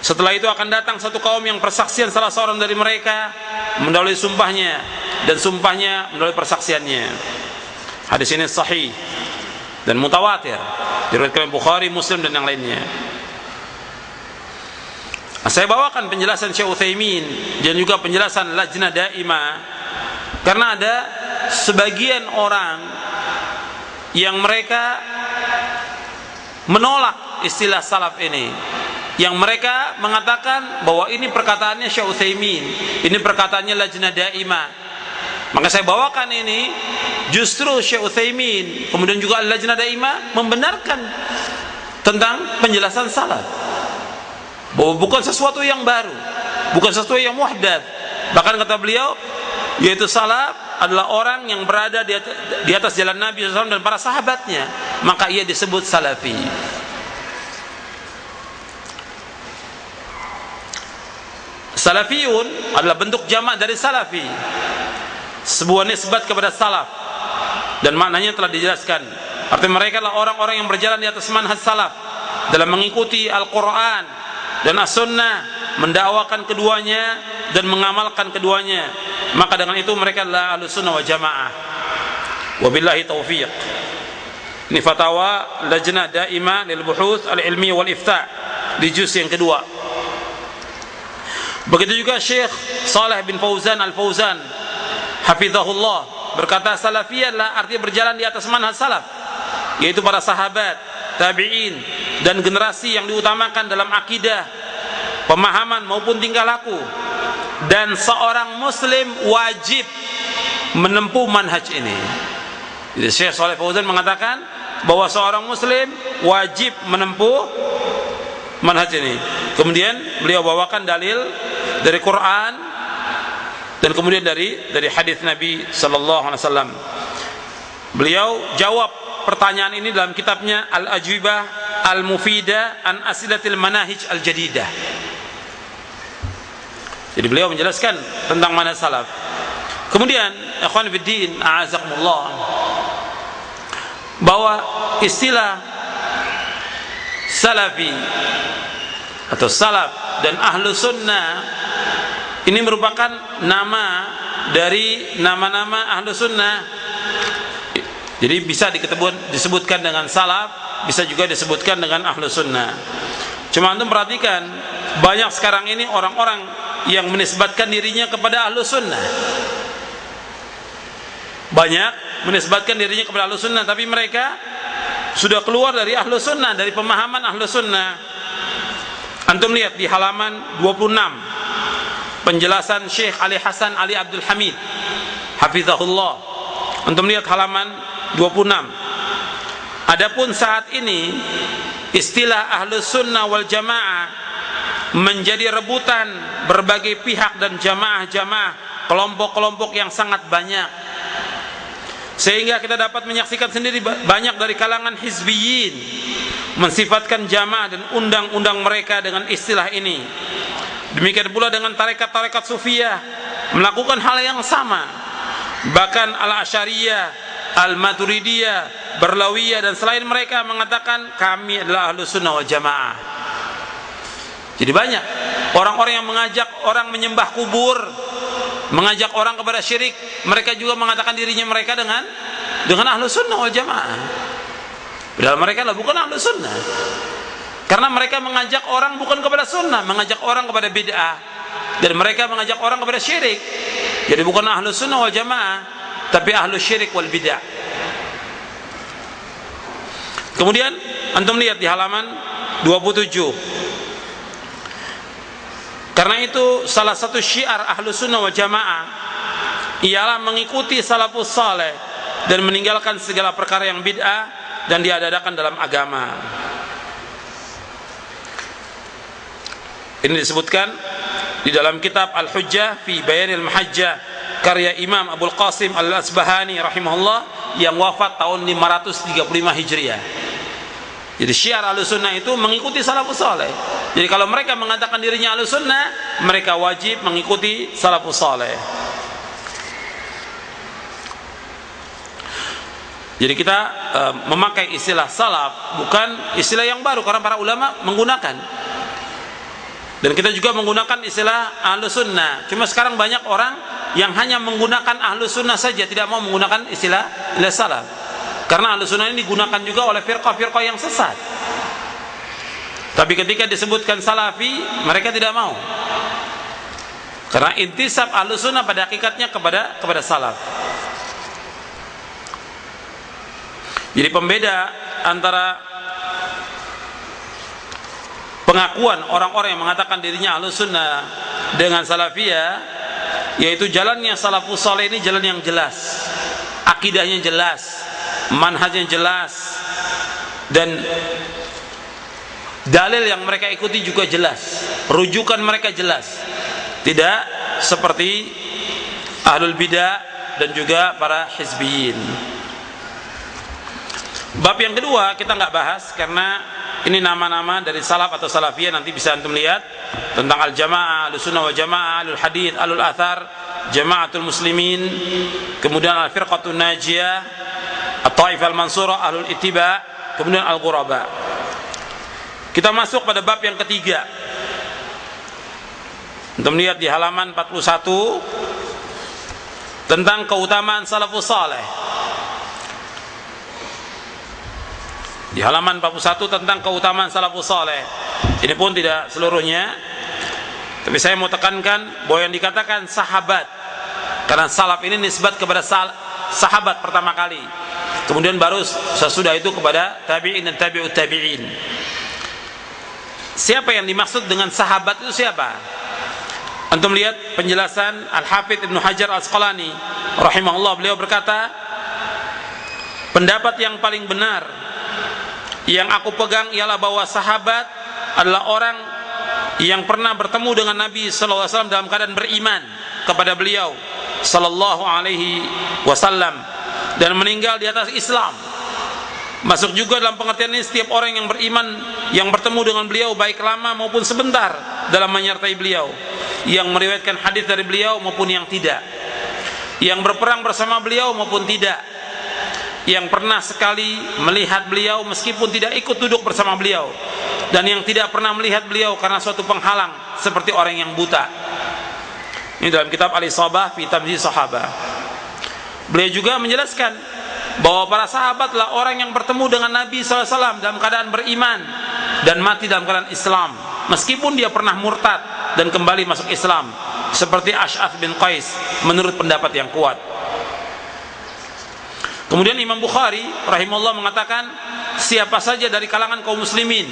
Setelah itu akan datang satu kaum yang persaksian salah seorang dari mereka mendahului sumpahnya, dan sumpahnya mendahului persaksiannya. Hadis ini sahih dan mutawatir, diriwayatkan Bukhari, Muslim dan yang lainnya. Saya bawakan penjelasan Syekh Utsaimin dan juga penjelasan Lajnah Daimah karena ada sebagian orang yang mereka menolak istilah salaf ini, yang mereka mengatakan bahwa ini perkataannya Syekh Utsaimin, ini perkataannya Lajnah Daimah. Maka saya bawakan ini, justru Syekh Utsaimin kemudian juga Lajnah Daimah membenarkan tentang penjelasan salaf, bahwa bukan sesuatu yang baru, bukan sesuatu yang muhdats. Bahkan kata beliau, yaitu salaf adalah orang yang berada di atas jalan Nabi SAW dan para sahabatnya, maka ia disebut salafi. Salafiyun adalah bentuk jamak dari salafi, sebuah nisbat kepada salaf. dan maknanya telah dijelaskan. Artinya mereka adalah orang-orang yang berjalan di atas manhaj salaf dalam mengikuti Al-Quran dan As-Sunnah, mendakwakan keduanya dan mengamalkan keduanya. Maka dengan itu mereka adalah Ahlus Sunnah wal Jamaah. Wabillahi taufiq. Ini fatwa Lajnah Daimah lil Buhuts Al-Ilmiyah wal Ifta' di juz yang kedua. Begitu juga Syekh Shalih bin Fauzan Al-Fauzan hafizahullah berkata, salafiyah adalah arti berjalan di atas manhaj salaf, yaitu para sahabat, tabi'in, dan generasi yang diutamakan dalam akidah, pemahaman maupun tingkah laku. Dan seorang muslim wajib menempuh manhaj ini. Jadi Syekh Shalih Fauzan mengatakan bahwa seorang muslim wajib menempuh manhaj ini. Kemudian beliau bawakan dalil dari Quran dan kemudian dari hadis Nabi sallallahu alaihi wasallam. Beliau jawab pertanyaan ini dalam kitabnya Al-Ajwibah Al-Mufidah an Asilatil Manahij Al-Jadidah. Jadi beliau menjelaskan tentang manhaj salaf. Kemudian ikhwan fiddin a'azakumullah, bahwa istilah salafi atau salaf dan ahlu sunnah ini merupakan nama dari nama-nama ahlu sunnah. Jadi bisa disebutkan dengan salaf, bisa juga disebutkan dengan ahlu sunnah. Cuma antum perhatikan, banyak sekarang ini orang-orang yang menisbatkan dirinya kepada ahlu sunnah. Banyak menisbatkan dirinya kepada ahlu sunnah, tapi mereka sudah keluar dari ahlu sunnah, dari pemahaman ahlu sunnah. Antum lihat di halaman 26 penjelasan Syekh Ali Hasan Ali Abdul Hamid hafizahullah. Antum lihat halaman 26. Adapun saat ini istilah ahlus sunnah wal jamaah menjadi rebutan berbagai pihak dan jamaah-jamaah, kelompok-kelompok yang sangat banyak, sehingga kita dapat menyaksikan sendiri banyak dari kalangan hizbiyin mensifatkan jamaah dan undang-undang mereka dengan istilah ini. Demikian pula dengan tarekat-tarekat sufiyah melakukan hal yang sama. Bahkan Al-Asy'ariyah, Al-Maturidiyah, Berlawiyah dan selain mereka mengatakan kami adalah Ahlus Sunnah wal Jamaah. Jadi banyak orang-orang yang mengajak orang menyembah kubur, mengajak orang kepada syirik, mereka juga mengatakan dirinya mereka dengan Ahlus Sunnah wal Jamaah. Padahal mereka adalah bukan Ahlus Sunnah. Karena mereka mengajak orang bukan kepada sunnah, mengajak orang kepada bid'ah, dan mereka mengajak orang kepada syirik. Jadi bukan Ahlus Sunnah wal Jamaah, tapi Ahlus Syirik wal Bid'ah. Kemudian antum lihat di halaman 27. Karena itu salah satu syiar Ahlus Sunnah wal Jamaah ialah mengikuti salafus saleh dan meninggalkan segala perkara yang bid'ah dan diadakan dalam agama. Ini disebutkan di dalam kitab Al-Hujjah fi Bayanil Mahajjah karya Imam Abul Qasim Al-Asbahani rahimahullah yang wafat tahun 535 Hijriah. Jadi syiar Ahlussunnah itu mengikuti salafus saleh. Jadi kalau mereka mengatakan dirinya Ahlussunnah, mereka wajib mengikuti salafus saleh. Jadi kita memakai istilah salaf bukan istilah yang baru, karena para ulama menggunakan. Dan kita juga menggunakan istilah Ahlus Sunnah. Cuma sekarang banyak orang yang hanya menggunakan Ahlus Sunnah saja, tidak mau menggunakan istilah salaf. Karena Ahlus Sunnah ini digunakan juga oleh firqah-firqah yang sesat. Tapi ketika disebutkan salafi, mereka tidak mau. Karena intisab Ahlus Sunnah pada hakikatnya kepada salaf. Jadi pembeda antara pengakuan orang-orang yang mengatakan dirinya Ahlus Sunnah dengan salafiyah, yaitu jalannya salafus saleh ini jalan yang jelas, akidahnya jelas, manhajnya jelas, dan dalil yang mereka ikuti juga jelas, rujukan mereka jelas, tidak seperti ahlul bidah dan juga para hizbiyin. Bab yang kedua kita nggak bahas karena ini nama-nama dari salaf atau salafiyah, nanti bisa antum lihat tentang al-jamaah, al-sunnah wal jamaah, al-hadith, al-athar, jamaatul muslimin, kemudian al-firqatun najiyah, At-Taifah Al-Mansurah, Ahlul Ittiba, kemudian Al-Ghuraba. Kita masuk pada bab yang ketiga. Untuk melihat di halaman 41 tentang keutamaan salafus saleh. Di halaman 41 tentang keutamaan salafus saleh. Ini pun tidak seluruhnya, tapi saya mau tekankan bahwa yang dikatakan sahabat, karena salaf ini nisbat kepada sahabat pertama kali, kemudian baru sesudah itu kepada tabi'in dan tabi'ut tabi'in. Siapa yang dimaksud dengan sahabat itu siapa? Antum lihat penjelasan Al-Hafidz Ibnu Hajar Al-Asqalani rahimahullah, beliau berkata, pendapat yang paling benar yang aku pegang ialah bahwa sahabat adalah orang yang pernah bertemu dengan Nabi sallallahu alaihi wasallam dalam keadaan beriman kepada beliau sallallahu alaihi wasallam dan meninggal di atas Islam. Masuk juga dalam pengertian ini setiap orang yang beriman yang bertemu dengan beliau baik lama maupun sebentar dalam menyertai beliau, yang meriwayatkan hadis dari beliau maupun yang tidak, yang berperang bersama beliau maupun tidak, yang pernah sekali melihat beliau meskipun tidak ikut duduk bersama beliau, dan yang tidak pernah melihat beliau karena suatu penghalang seperti orang yang buta. Ini dalam kitab Al-Isabah fi Tamyiz Sahabah. Beliau juga menjelaskan bahwa para sahabatlah orang yang bertemu dengan Nabi SAW dalam keadaan beriman dan mati dalam keadaan Islam, meskipun dia pernah murtad dan kembali masuk Islam, seperti Ash'ath bin Qais menurut pendapat yang kuat. Kemudian Imam Bukhari rahimahullah mengatakan, siapa saja dari kalangan kaum muslimin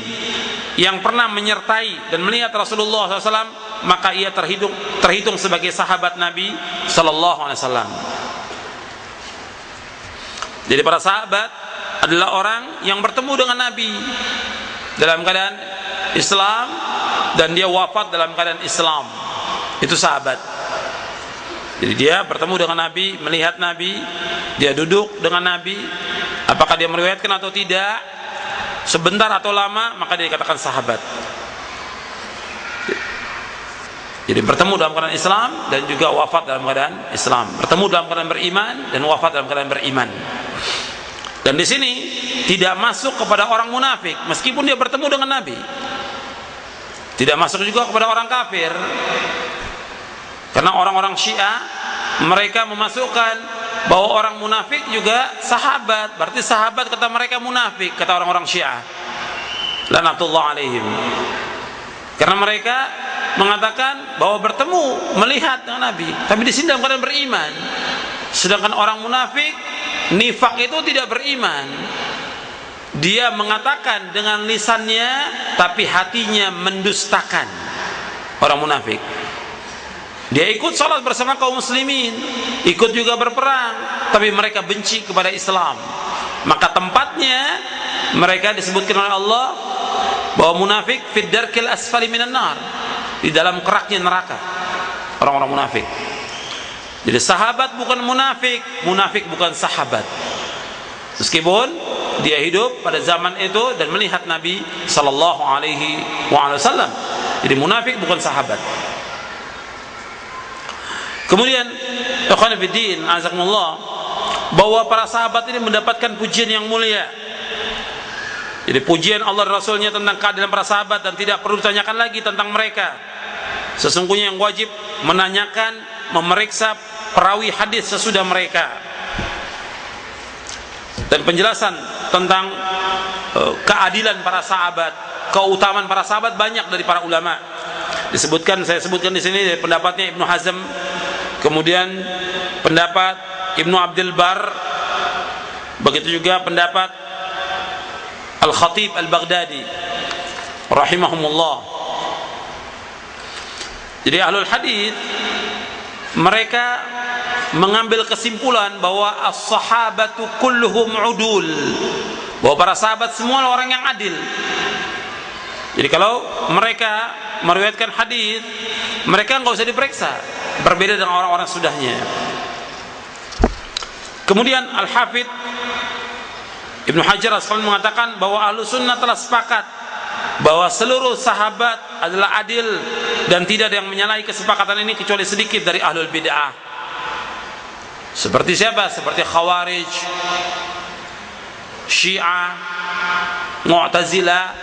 yang pernah menyertai dan melihat Rasulullah SAW, maka ia terhitung sebagai sahabat Nabi SAW. Jadi para sahabat adalah orang yang bertemu dengan Nabi dalam keadaan Islam dan dia wafat dalam keadaan Islam. Itu sahabat. Jadi dia bertemu dengan Nabi, melihat Nabi, dia duduk dengan Nabi, apakah dia meriwayatkan atau tidak, sebentar atau lama, maka dia dikatakan sahabat. Jadi bertemu dalam keadaan Islam dan juga wafat dalam keadaan Islam, bertemu dalam keadaan beriman dan wafat dalam keadaan beriman. Dan di sini tidak masuk kepada orang munafik meskipun dia bertemu dengan Nabi. Tidak masuk juga kepada orang kafir. Karena orang-orang Syiah mereka memasukkan bahwa orang munafik juga sahabat. Berarti sahabat kata mereka munafik, kata orang-orang Syiah. Lanatullah alaihim. Karena mereka mengatakan bahwa bertemu, melihat dengan Nabi, tapi di sini dalam keadaan beriman. Sedangkan orang munafik, nifak itu tidak beriman. Dia mengatakan dengan lisannya, tapi hatinya mendustakan. Orang munafik, dia ikut salat bersama kaum muslimin, ikut juga berperang, tapi mereka benci kepada Islam. Maka tempatnya mereka disebutkan oleh Allah bahwa munafik fid darkil asfali minan nar, di dalam keraknya neraka. Orang-orang munafik. Jadi sahabat bukan munafik, munafik bukan sahabat. Meskipun dia hidup pada zaman itu dan melihat Nabi sallallahu alaihi wasallam. Jadi munafik bukan sahabat. Kemudian ikhwan fillah azakumullah, bahwa para sahabat ini mendapatkan pujian yang mulia. Jadi pujian Allah dan Rasulnya tentang keadilan para sahabat, dan tidak perlu ditanyakan lagi tentang mereka. Sesungguhnya yang wajib menanyakan, memeriksa perawi hadis sesudah mereka. Dan penjelasan tentang keadilan para sahabat, keutamaan para sahabat banyak dari para ulama. Saya sebutkan di sini dari pendapatnya Ibnu Hazm, kemudian pendapat Ibnu Abdul Bar, begitu juga pendapat Al-Khatib Al-Baghdadi rahimahumullah. Jadi ahlul hadis mereka mengambil kesimpulan bahwa as-sahabatu kulluhum udul, bahwa para sahabat semua orang yang adil. Jadi kalau mereka meriwayatkan hadis, mereka nggak usah diperiksa, berbeda dengan orang-orang sudahnya. Kemudian Al-Hafidz Ibnu Hajar Al-Asqalani mengatakan bahwa ahlu sunnah telah sepakat bahwa seluruh sahabat adalah adil dan tidak ada yang menyalahi kesepakatan ini kecuali sedikit dari ahlul bid'ah. Seperti siapa? Seperti Khawarij, Syiah, Mu'tazilah,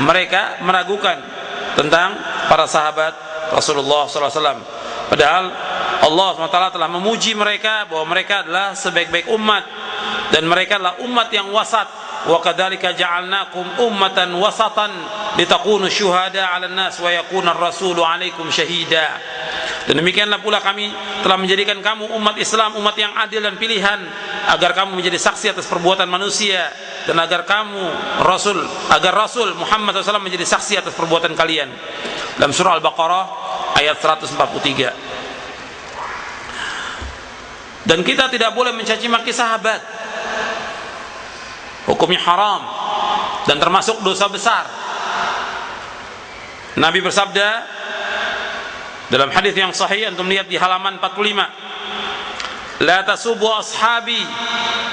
mereka meragukan tentang para sahabat Rasulullah SAW. Padahal Allah SWT telah memuji mereka bahwa mereka adalah sebaik-baik umat, dan mereka adalah umat yang wasat. Wa kadzalika ja'alnakum ummatan wasatan litakunu syuhada 'alan nas wa yakuna ar-rasulu 'alaikum syahida. Dan demikianlah pula kami telah menjadikan kamu umat Islam, umat yang adil dan pilihan, agar kamu menjadi saksi atas perbuatan manusia, dan agar Rasul Muhammad SAW menjadi saksi atas perbuatan kalian. Dalam surah Al-Baqarah ayat 143. Dan kita tidak boleh mencaci maki sahabat, hukumnya haram dan termasuk dosa besar. Nabi bersabda dalam hadis yang sahih, antum lihat di halaman 45, la tasubbu ashabi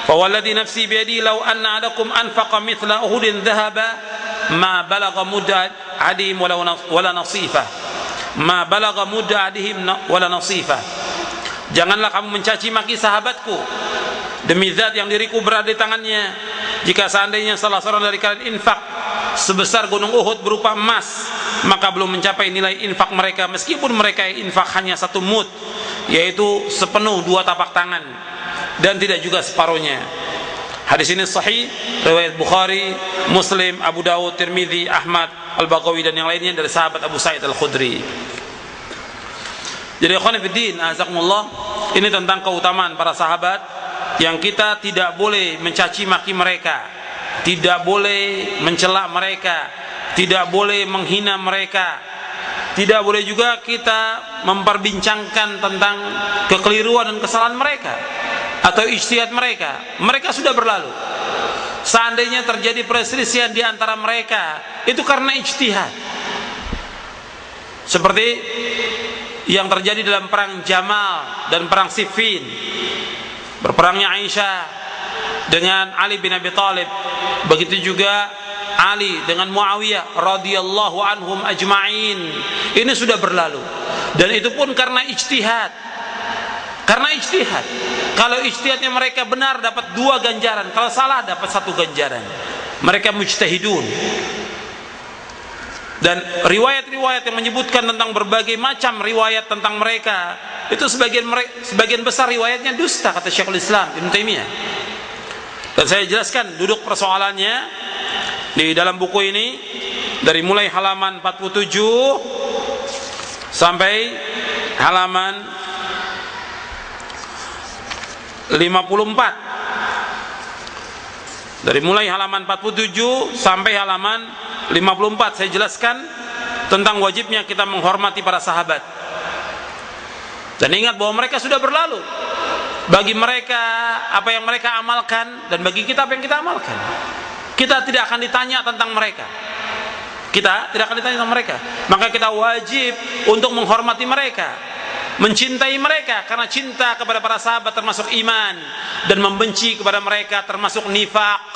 fa walladhi nafsi bi yadi law anna adakum anfaqa mithla uhudin dhahaba ma balagha mudda adim wala nasifa, ma balagha mudda adihim wala nasifa. Janganlah kamu mencaci maki sahabatku, demi zat yang diriku berada di tangannya, jika seandainya salah seorang dari kalian infak sebesar gunung Uhud berupa emas, maka belum mencapai nilai infak mereka, meskipun mereka infak hanya 1 mud, yaitu sepenuh 2 tapak tangan, dan tidak juga separuhnya. Hadis ini sahih, riwayat Bukhari, Muslim, Abu Dawud, Tirmidzi, Ahmad, Al-Baghawi, dan yang lainnya dari sahabat Abu Sa'id Al-Khudri. Jadi ikhwan fillah, azakumullah, ini tentang keutamaan para sahabat yang kita tidak boleh mencaci maki mereka, tidak boleh mencela mereka, tidak boleh menghina mereka, tidak boleh juga kita memperbincangkan tentang kekeliruan dan kesalahan mereka atau ijtihad mereka. Mereka sudah berlalu. Seandainya terjadi perselisihan di antara mereka, itu karena ijtihad. Seperti yang terjadi dalam perang Jamal dan perang Siffin, berperangnya Aisyah dengan Ali bin Abi Thalib, begitu juga Ali dengan Muawiyah radhiyallahu anhum ajma'in. Ini sudah berlalu, dan itu pun karena ijtihad. Karena ijtihad. Kalau ijtihadnya mereka benar dapat 2 ganjaran, kalau salah dapat 1 ganjaran. Mereka mujtahidun. Dan riwayat-riwayat yang menyebutkan tentang berbagai macam riwayat tentang mereka, itu sebagian besar riwayatnya dusta, kata Syekhul Islam Ibnu Taimiyah. Dan saya jelaskan duduk persoalannya di dalam buku ini dari mulai halaman 47 sampai halaman 54. Dari mulai halaman 47 sampai halaman 54 saya jelaskan tentang wajibnya kita menghormati para sahabat. Dan ingat bahwa mereka sudah berlalu. Bagi mereka apa yang mereka amalkan, dan bagi kita apa yang kita amalkan. Kita tidak akan ditanya tentang mereka. Kita tidak akan ditanya tentang mereka. Maka kita wajib untuk menghormati mereka, mencintai mereka, karena cinta kepada para sahabat termasuk iman, dan membenci kepada mereka termasuk nifaq.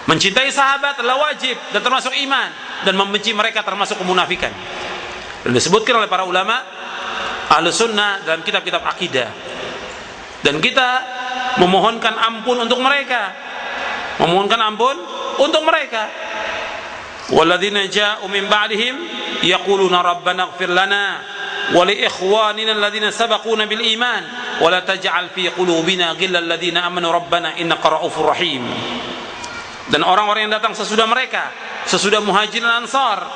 Mencintai sahabat adalah wajib dan termasuk iman, dan membenci mereka termasuk kemunafikan. Dan disebutkan oleh para ulama Ahlus Sunnah dalam kitab-kitab akidah. Dan kita memohonkan ampun untuk mereka, memohonkan ampun untuk mereka. Walladzina ja'u min ba'dihim yaquluna rabbana ighfir lana wa li ikhwanina alladzina sabaquna bil iman wa la taj'al fi qulubina ghillal ladzina amanu rabbana innaka ra'ufur rahim. Dan orang-orang yang datang sesudah mereka, sesudah Muhajirin dan Ansar,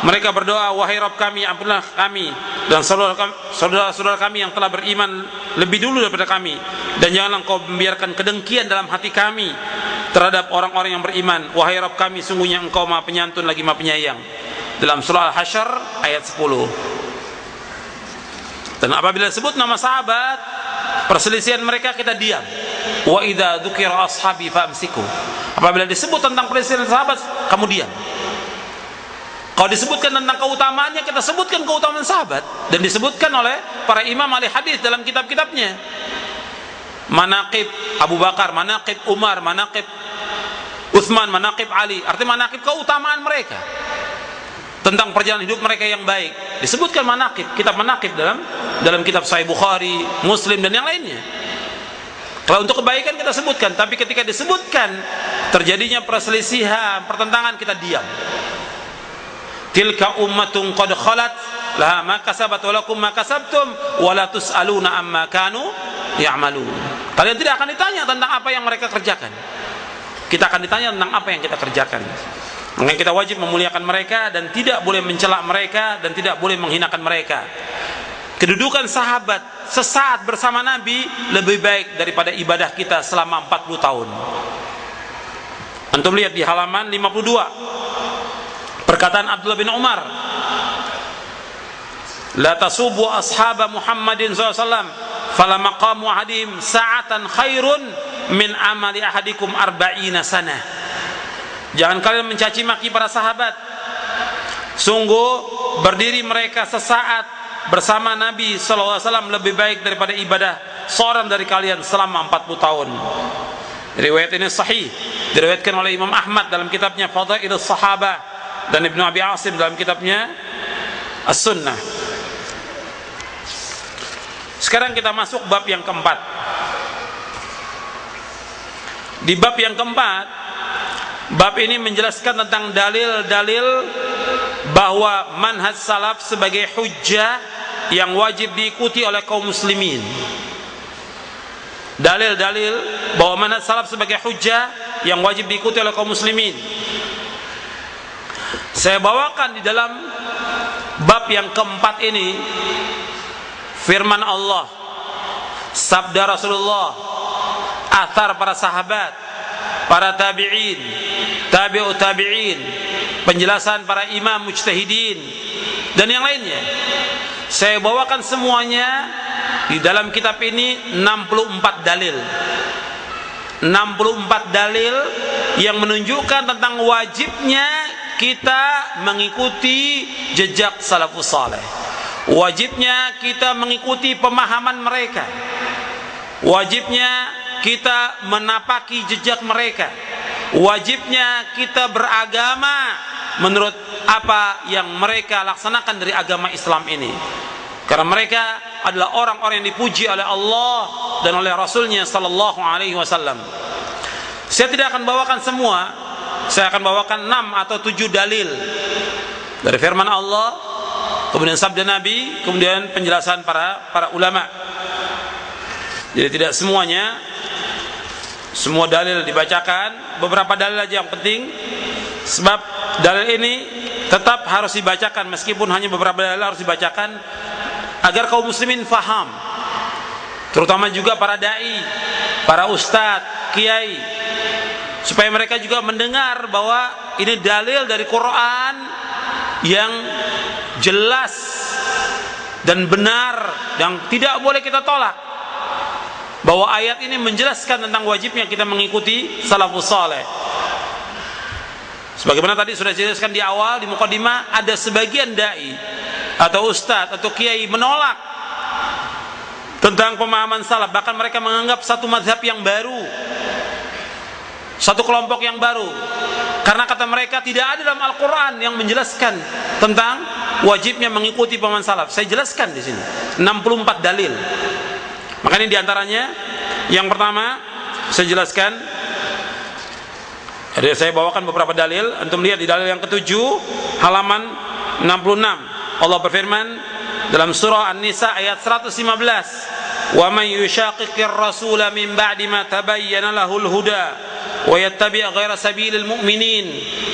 mereka berdoa, wahai Rabb kami, ampunilah kami dan saudara-saudara kami yang telah beriman lebih dulu daripada kami, dan janganlah Engkau membiarkan kedengkian dalam hati kami terhadap orang-orang yang beriman. Wahai Rabb kami, sungguhnya Engkau Maha Penyantun lagi Maha Penyayang. Dalam surah Al-Hasyr ayat 10. Dan apabila disebut nama sahabat, perselisihan mereka kita diam. Wa idza dzukira ashabi famsiku. Apabila disebut tentang perselisihan sahabat, kamu diam. Kalau disebutkan tentang keutamaannya, kita sebutkan keutamaan sahabat, dan disebutkan oleh para imam ahli hadis dalam kitab-kitabnya. Manaqib Abu Bakar, manaqib Umar, manaqib Utsman, manaqib Ali. Artinya manaqib keutamaan mereka, tentang perjalanan hidup mereka yang baik. Disebutkan manaqib, kitab manaqib dalam kitab Sahih Bukhari, Muslim, dan yang lainnya. Kalau untuk kebaikan kita sebutkan, tapi ketika disebutkan terjadinya perselisihan, pertentangan, kita diam. Tilka ummatun qad khalat laha ma kasabat wa lakum ma kasabtum wa la tusaluna amma kanu ya'malun. Kalian tidak akan ditanya tentang apa yang mereka kerjakan. Kita akan ditanya tentang apa yang kita kerjakan. Maka kita wajib memuliakan mereka dan tidak boleh mencela mereka dan tidak boleh menghinakan mereka. Kedudukan sahabat sesaat bersama Nabi lebih baik daripada ibadah kita selama 40 tahun. Antum lihat di halaman 52. Perkataan Abdullah bin Umar, la tasubu ashaba Muhammadin SAW fala maqamu ahadim sa'atan khairun min amali ahadikum arba'ina sanah. Jangan kalian mencaci maki para sahabat. Sungguh berdiri mereka sesaat bersama Nabi SAW lebih baik daripada ibadah seorang dari kalian selama 40 tahun. Riwayat ini sahih, diriwayatkan oleh Imam Ahmad dalam kitabnya Fadailus Sahabah dan Ibnu Abi Asim dalam kitabnya As-Sunnah. Sekarang kita masuk bab yang keempat. Di bab yang keempat, bab ini menjelaskan tentang dalil-dalil bahwa manhaj salaf sebagai hujjah yang wajib diikuti oleh kaum muslimin. Dalil-dalil bahwa manhaj salaf sebagai hujjah yang wajib diikuti oleh kaum muslimin. Saya bawakan di dalam bab yang keempat ini firman Allah, sabda Rasulullah, athar para sahabat, para tabi'in, tabi'ut tabi'in, penjelasan para imam mujtahidin dan yang lainnya. Saya bawakan semuanya di dalam kitab ini 64 dalil. 64 dalil yang menunjukkan tentang wajibnya kita mengikuti jejak salafus saleh. Wajibnya kita mengikuti pemahaman mereka. Wajibnya kita menapaki jejak mereka. Wajibnya kita beragama menurut apa yang mereka laksanakan dari agama Islam ini. Karena mereka adalah orang-orang yang dipuji oleh Allah dan oleh Rasulnya sallallahu alaihi wasallam. Saya tidak akan bawakan semua. Saya akan bawakan 6 atau 7 dalil dari firman Allah, kemudian sabda Nabi, kemudian penjelasan para ulama. Jadi tidak semuanya, semua dalil dibacakan, beberapa dalil aja yang penting, sebab dalil ini tetap harus dibacakan meskipun hanya beberapa dalil harus dibacakan agar kaum muslimin faham, terutama juga para dai, para ustadz, kiai, supaya mereka juga mendengar bahwa ini dalil dari Quran yang jelas dan benar, yang tidak boleh kita tolak. Bahwa ayat ini menjelaskan tentang wajibnya kita mengikuti salafus saleh. Sebagaimana tadi sudah dijelaskan di awal, di muqaddimah, ada sebagian dai atau ustadz atau kiai menolak tentang pemahaman salaf, bahkan mereka menganggap satu mazhab yang baru, satu kelompok yang baru, karena kata mereka tidak ada dalam Al-Quran yang menjelaskan tentang wajibnya mengikuti pemahaman salaf. Saya jelaskan di sini 64 dalil. Makanya diantaranya yang pertama saya jelaskan, jadi saya bawakan beberapa dalil. Antum lihat di dalil yang ketujuh halaman 66. Allah berfirman dalam surah An-Nisa ayat 115, "Wa may yushaqiqir rasula min ba'di ma tabayyana lahul huda wa yattabi' ghaira sabilil mu'minin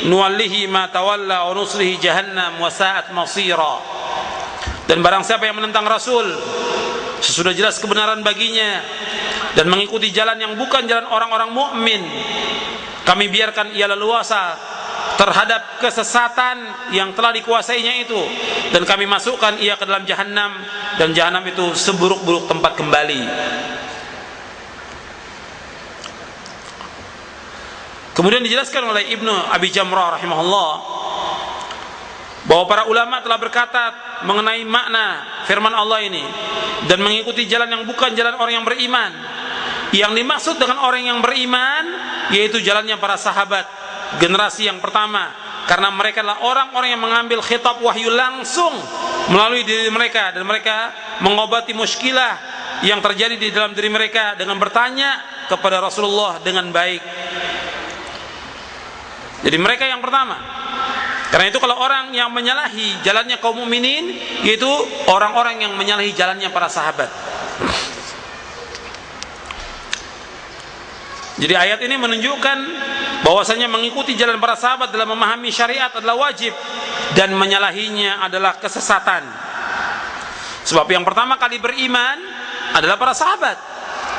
nuwallihi ma tawalla wa nuslihi jahannam wa sa'at masira." Dan barang siapa yang menentang Rasul sesudah jelas kebenaran baginya dan mengikuti jalan yang bukan jalan orang-orang mukmin, kami biarkan ia leluasa terhadap kesesatan yang telah dikuasainya itu, dan kami masukkan ia ke dalam jahanam, dan jahanam itu seburuk-buruk tempat kembali. Kemudian dijelaskan oleh Ibnu Abi Jamrah rahimahullah bahwa para ulama telah berkata mengenai makna firman Allah ini, dan mengikuti jalan yang bukan jalan orang yang beriman. Yang dimaksud dengan orang yang beriman yaitu jalannya para sahabat generasi yang pertama, karena mereka adalah orang-orang yang mengambil khitab wahyu langsung melalui diri mereka, dan mereka mengobati muskilah yang terjadi di dalam diri mereka dengan bertanya kepada Rasulullah dengan baik. Jadi mereka yang pertama. Karena itu kalau orang yang menyalahi jalannya kaum mukminin, yaitu orang-orang yang menyalahi jalannya para sahabat. Jadi ayat ini menunjukkan bahwasanya mengikuti jalan para sahabat dalam memahami syariat adalah wajib, dan menyalahinya adalah kesesatan. Sebab yang pertama kali beriman adalah para sahabat.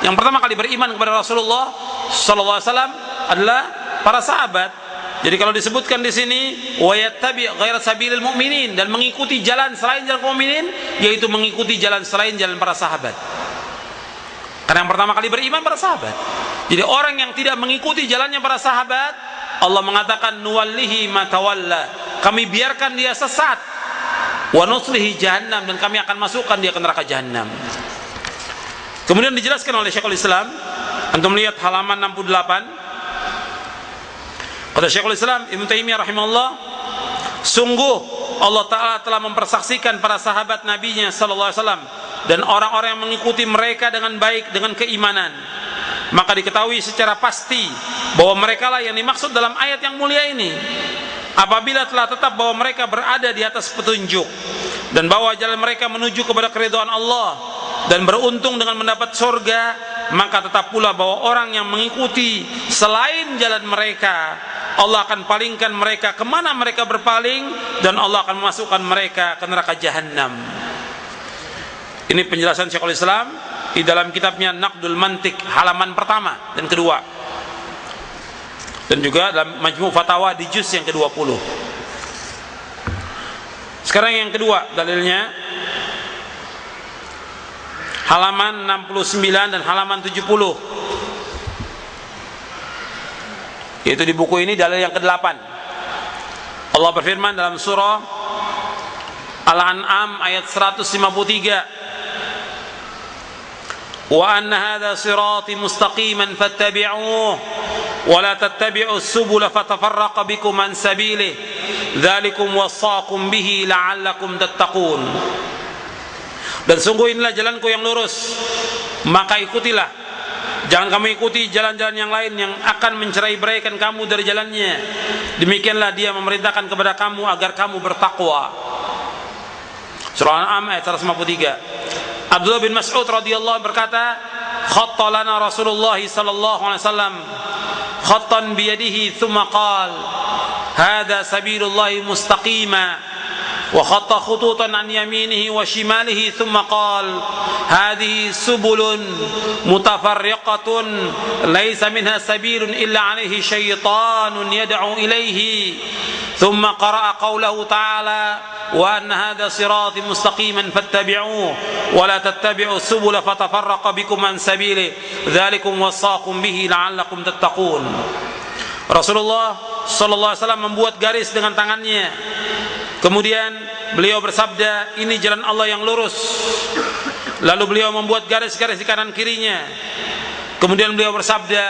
Yang pertama kali beriman kepada Rasulullah sallallahu alaihi wasallam adalah para sahabat. Jadi kalau disebutkan di sini wa yattabi' ghaira sabilil mu'minin, dan mengikuti jalan selain jalan kaum mukminin, yaitu mengikuti jalan selain jalan para sahabat. Karena yang pertama kali beriman para sahabat. Jadi orang yang tidak mengikuti jalannya para sahabat, Allah mengatakan nuwallihi ma tawalla, kami biarkan dia sesat, wa nuslihi jahannam, dan kami akan masukkan dia ke neraka jahannam. Kemudian dijelaskan oleh Syekhul Islam, antum lihat halaman 68. Kata Syekhul Islam Ibnu Taimiyah rahimahullah, sungguh Allah Ta'ala telah mempersaksikan para sahabat Nabi-Nya sallallahu alaihi wasallam dan orang-orang yang mengikuti mereka dengan baik dengan keimanan. Maka diketahui secara pasti bahwa mereka lah yang dimaksud dalam ayat yang mulia ini, apabila telah tetap bahwa mereka berada di atas petunjuk dan bahwa jalan mereka menuju kepada keridhaan Allah dan beruntung dengan mendapat surga, maka tetap pula bahwa orang yang mengikuti selain jalan mereka, Allah akan palingkan mereka kemana mereka berpaling, dan Allah akan memasukkan mereka ke neraka jahannam. Ini penjelasan Syekhul Islam di dalam kitabnya Naqdul Mantiq halaman pertama dan kedua, dan juga dalam Majmu' Fatawa di juz yang ke-20. Sekarang yang kedua dalilnya, halaman 69 dan halaman 70, yaitu di buku ini dalil yang ke-8. Allah berfirman dalam surah Al-An'am ayat 153, wa anna hadha sirati mustaqiman fattabi'uhu wa la tattabi'us subula fatafarraqa bikum an sabilihi dzalikum wassaqum bihi la'allakum tattaqun. Dan sungguh inilah jalanku yang lurus, maka ikutilah, jangan kamu ikuti jalan-jalan yang lain yang akan mencerai-beraikan kamu dari jalannya. Demikianlah dia memerintahkan kepada kamu agar kamu bertakwa. Surah Al-An'am ayat 153. Abdullah bin Mas'ud radhiyallahu anhu berkata, khatta lana Rasulullah sallallahu alaihi wasallam khattan biyadihi thumma qala hadha sabilullah mustaqima, wa khatta khututan an yaminihi wa shimalihi thumma qala hadhihi subulun mutafarriqatun laysa minha sabilun illa alaihi syaitanun yad'u ilaihi, thumma qara'a qawlahu ta'ala wa anna hadha sirati mustaqiman fattabi'uhu wa la tattabi'us subula fatafarraqa bikum an sabili dzalikum wassaqum bihi la'allakum tattaqun. Rasulullah sallallahu alaihi wasallam membuat garis dengan tangannya, kemudian beliau bersabda, ini jalan Allah yang lurus. Lalu beliau membuat garis-garis di kanan kirinya, kemudian beliau bersabda,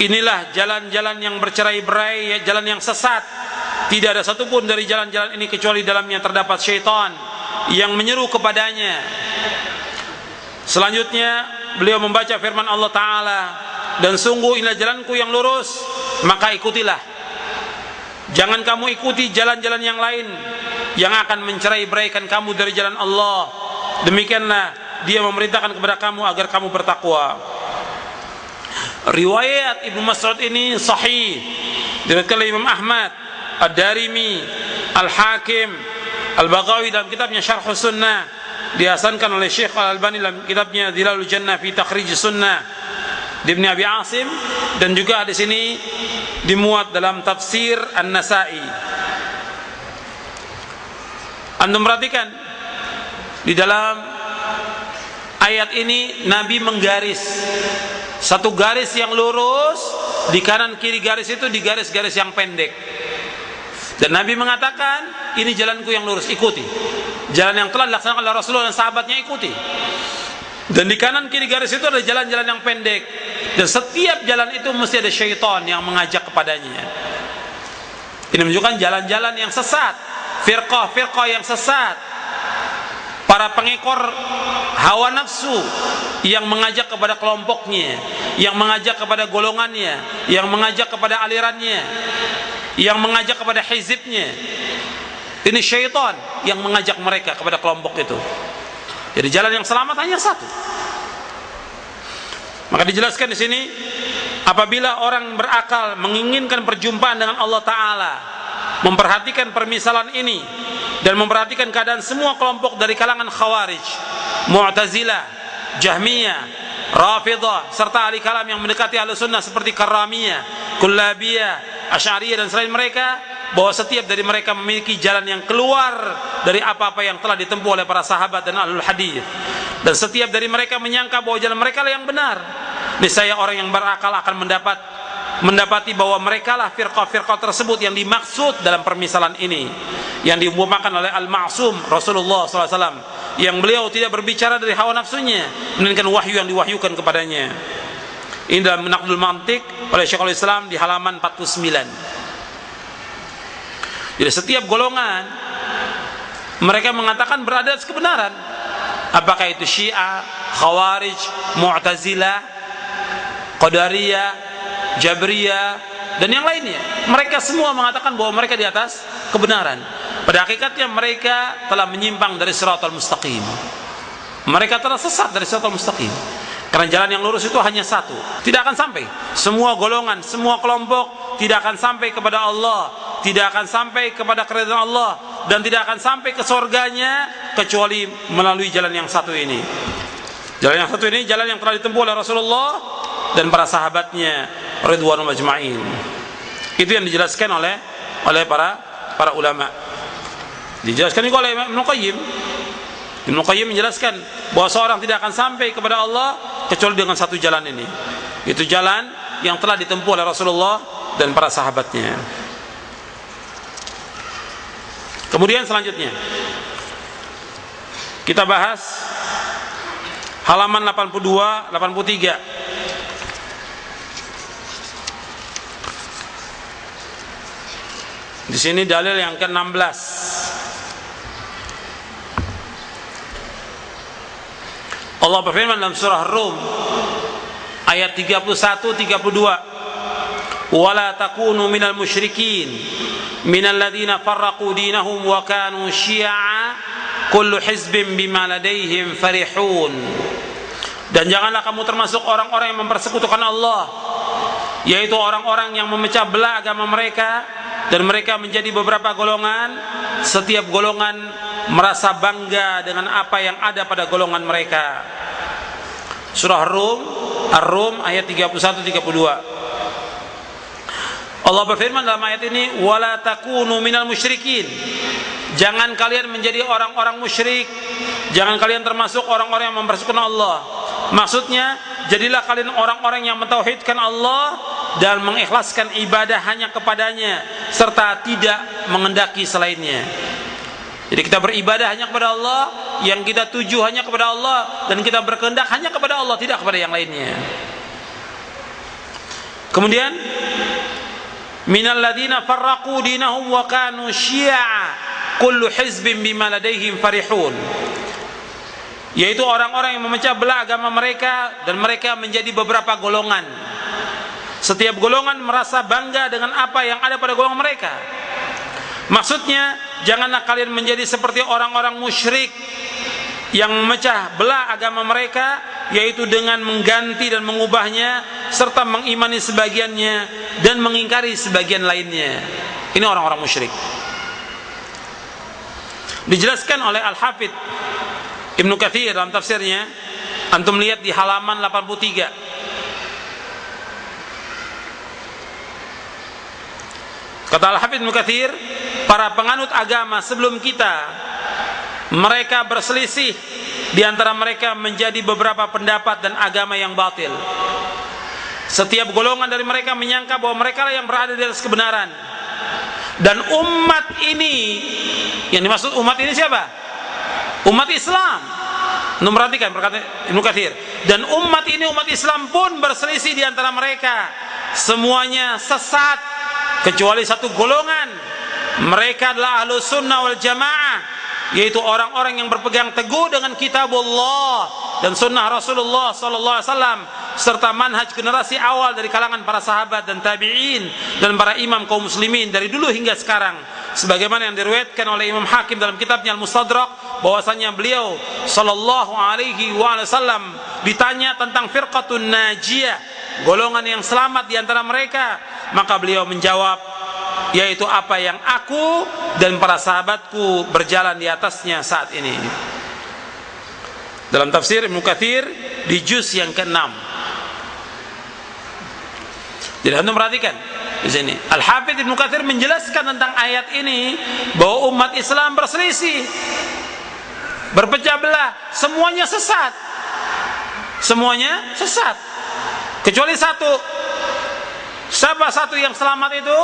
inilah jalan-jalan yang bercerai-berai, jalan yang sesat. Tidak ada satupun dari jalan-jalan ini kecuali dalamnya terdapat syaitan yang menyeru kepadanya. Selanjutnya beliau membaca firman Allah Ta'ala, dan sungguh inilah jalanku yang lurus, maka ikutilah. Jangan kamu ikuti jalan-jalan yang lain yang akan mencerai-beraikan kamu dari jalan Allah. Demikianlah dia memerintahkan kepada kamu agar kamu bertakwa. Riwayat Ibnu Mas'ud ini sahih, diriwayatkan oleh Imam Ahmad, Ad-Darimi, Al-Hakim, Al-Baghawi dalam kitabnya Syarh Sunnah, dihasankan oleh Syekh Al-Albani dalam kitabnya Dhilalul Jannah fi Takhrij Sunnah di Ibnu Abi Asim, dan juga di sini dimuat dalam tafsir An-Nasa'i. Antum perhatikan di dalam ayat ini Nabi menggaris satu garis yang lurus, di kanan kiri garis itu di garis-garis yang pendek. Dan Nabi mengatakan, ini jalanku yang lurus, ikuti. Jalan yang telah dilaksanakan oleh Rasulullah dan sahabatnya, ikuti. Dan di kanan kiri garis itu ada jalan-jalan yang pendek, dan setiap jalan itu mesti ada syaitan yang mengajak kepadanya. Ini menunjukkan jalan-jalan yang sesat, firqah-firqah yang sesat. para pengekor hawa nafsu yang mengajak kepada kelompoknya, yang mengajak kepada golongannya, yang mengajak kepada alirannya, yang mengajak kepada hizibnya. Ini syaitan yang mengajak mereka kepada kelompok itu. Jadi jalan yang selamat hanya satu. Maka dijelaskan di sini, apabila orang berakal menginginkan perjumpaan dengan Allah Ta'ala, memperhatikan permisalan ini dan memperhatikan keadaan semua kelompok dari kalangan Khawarij, Mu'tazilah, Jahmiyah, Rafidah, serta ahli kalam yang mendekati ahli sunnah seperti Karramiyah, Kullabiyah, Asy'ariyah dan selain mereka, bahwa setiap dari mereka memiliki jalan yang keluar dari apa-apa yang telah ditempuh oleh para sahabat dan ahlul hadis, dan setiap dari mereka menyangka bahwa jalan mereka lah yang benar. Niscaya orang yang berakal akan mendapati bahwa mereka lah firqah-firqah tersebut yang dimaksud dalam permisalan ini, yang diumpamakan oleh Al-Ma'sum Rasulullah SAW, yang beliau tidak berbicara dari hawa nafsunya, melainkan wahyu yang diwahyukan kepadanya. Ini dalam Naqdul Mantiq oleh Syekhul Islam di halaman 49. Jadi setiap golongan mereka mengatakan berada atas kebenaran, apakah itu Syiah, Khawarij, Mu'tazilah, Qadariyah, Jabriyah, dan yang lainnya. Mereka semua mengatakan bahwa mereka di atas kebenaran. Pada hakikatnya mereka telah menyimpang dari Shiratal Mustaqim. Mereka telah sesat dari Shiratal Mustaqim. Karena jalan yang lurus itu hanya satu, tidak akan sampai. Semua golongan, semua kelompok tidak akan sampai kepada Allah, tidak akan sampai kepada keridhaan Allah, dan tidak akan sampai ke surganya kecuali melalui jalan yang satu ini. Jalan yang satu ini jalan yang telah ditempuh oleh Rasulullah dan para sahabatnya ridwanul majma'in. Itu yang dijelaskan oleh para ulama. Dijelaskan juga oleh Ibnu Qayyim. Ibnu Qayyim menjelaskan bahwa seorang tidak akan sampai kepada Allah kecuali dengan satu jalan ini. Itu jalan yang telah ditempuh oleh Rasulullah dan para sahabatnya. Kemudian selanjutnya kita bahas halaman 82, 83. Di sini dalil yang ke-16. Allah berfirman dalam surah Rum ayat 31-32, "Wala takunu minal musyrikin minal ladzina farraqu dinahum wa kanu syi'a kullu hizbin bima ladaihim farihun." Dan janganlah kamu termasuk orang-orang yang mempersekutukan Allah, yaitu orang-orang yang memecah belah agama mereka dan mereka menjadi beberapa golongan. Setiap golongan merasa bangga dengan apa yang ada pada golongan mereka. Surah Ar-Rum ayat 31-32. Allah berfirman dalam ayat ini, "Wala takunu minal musyrikin." Jangan kalian menjadi orang-orang musyrik. Jangan kalian termasuk orang-orang yang mempersekutukan Allah. Maksudnya, jadilah kalian orang-orang yang mentauhidkan Allah dan mengikhlaskan ibadah hanya kepadanya serta tidak mengendaki selainnya. Jadi kita beribadah hanya kepada Allah, yang kita tuju hanya kepada Allah, dan kita berkehendak hanya kepada Allah, tidak kepada yang lainnya. Kemudian minal ladzina farraqu dinahum wa kanu syi'a kullu hizbin bima ladaihim farihun, yaitu orang-orang yang memecah belah agama mereka dan mereka menjadi beberapa golongan. Setiap golongan merasa bangga dengan apa yang ada pada golongan mereka. Maksudnya, janganlah kalian menjadi seperti orang-orang musyrik yang memecah belah agama mereka, yaitu dengan mengganti dan mengubahnya serta mengimani sebagiannya dan mengingkari sebagian lainnya. Ini orang-orang musyrik. Dijelaskan oleh Al-Hafidz Ibnu Katsir dalam tafsirnya, antum lihat di halaman 83. Kata Al-Hafidz Ibnu Katsir, para penganut agama sebelum kita, mereka berselisih, di antara mereka menjadi beberapa pendapat dan agama yang batil. Setiap golongan dari mereka menyangka bahwa mereka lah yang berada di atas kebenaran. Dan umat ini, yang dimaksud umat ini siapa? Umat Islam. Perhatikan perkataan Ibnu Katsir. Dan umat ini, umat Islam pun berselisih di antara mereka. Semuanya sesat kecuali satu golongan. Mereka adalah Ahlus Sunnah wal Jamaah, yaitu orang-orang yang berpegang teguh dengan kitabullah dan sunnah Rasulullah sallallahu alaihi wasallam serta manhaj generasi awal dari kalangan para sahabat dan tabi'in dan para imam kaum muslimin dari dulu hingga sekarang, sebagaimana yang diriwayatkan oleh Imam Hakim dalam kitabnya Al-Mustadrak bahwasanya beliau sallallahu alaihi wasallam ditanya tentang firqatun najiyah, golongan yang selamat di antara mereka, maka beliau menjawab, yaitu apa yang aku dan para sahabatku berjalan di atasnya saat ini. Dalam tafsir Ibnu Katsir di juz yang ke-6. Jadi anda perhatikan di sini Al-Hafidz Ibnu Katsir menjelaskan tentang ayat ini bahwa umat Islam berselisih, berpecah belah, semuanya sesat. Semuanya sesat kecuali satu. Siapa satu yang selamat itu?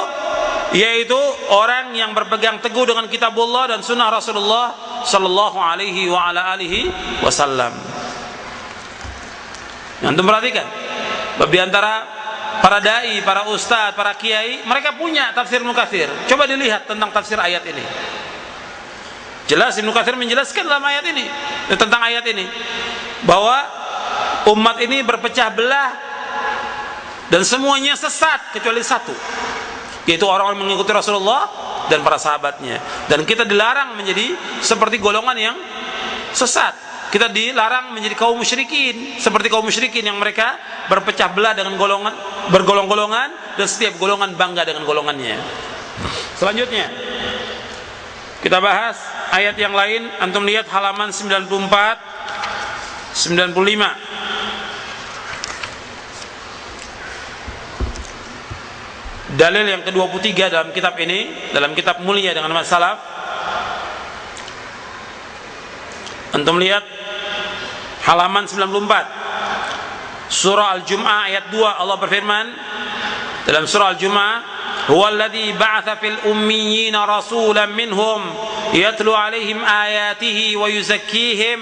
Yaitu orang yang berpegang teguh dengan kitabullah dan sunnah Rasulullah sallallahu alaihi wa ala alihi wasallam. Antum perhatikan, di antara para dai, para ustaz, para kiai, mereka punya tafsir Ibnu Katsir. Coba dilihat tentang tafsir ayat ini. Jelas Ibnu Katsir menjelaskan dalam ayat ini, tentang ayat ini, bahwa umat ini berpecah belah dan semuanya sesat kecuali satu, yaitu orang-orang mengikuti Rasulullah dan para sahabatnya. Dan kita dilarang menjadi seperti golongan yang sesat. Kita dilarang menjadi kaum musyrikin, seperti kaum musyrikin yang mereka berpecah belah dengan golongan, bergolong-golongan, dan setiap golongan bangga dengan golongannya. Selanjutnya kita bahas ayat yang lain. Antum lihat halaman 94, 95. Dalil yang ke-23 dalam kitab ini, dalam kitab mulia dengan nama salaf. Antum lihat halaman 94, surah Al-Jum'ah ayat 2. Allah berfirman dalam surah Al-Jum'ah, huwallazi ba'atha fil ummiyina rasulan minhum yatlu alaihim ayatihi wa yuzakkihim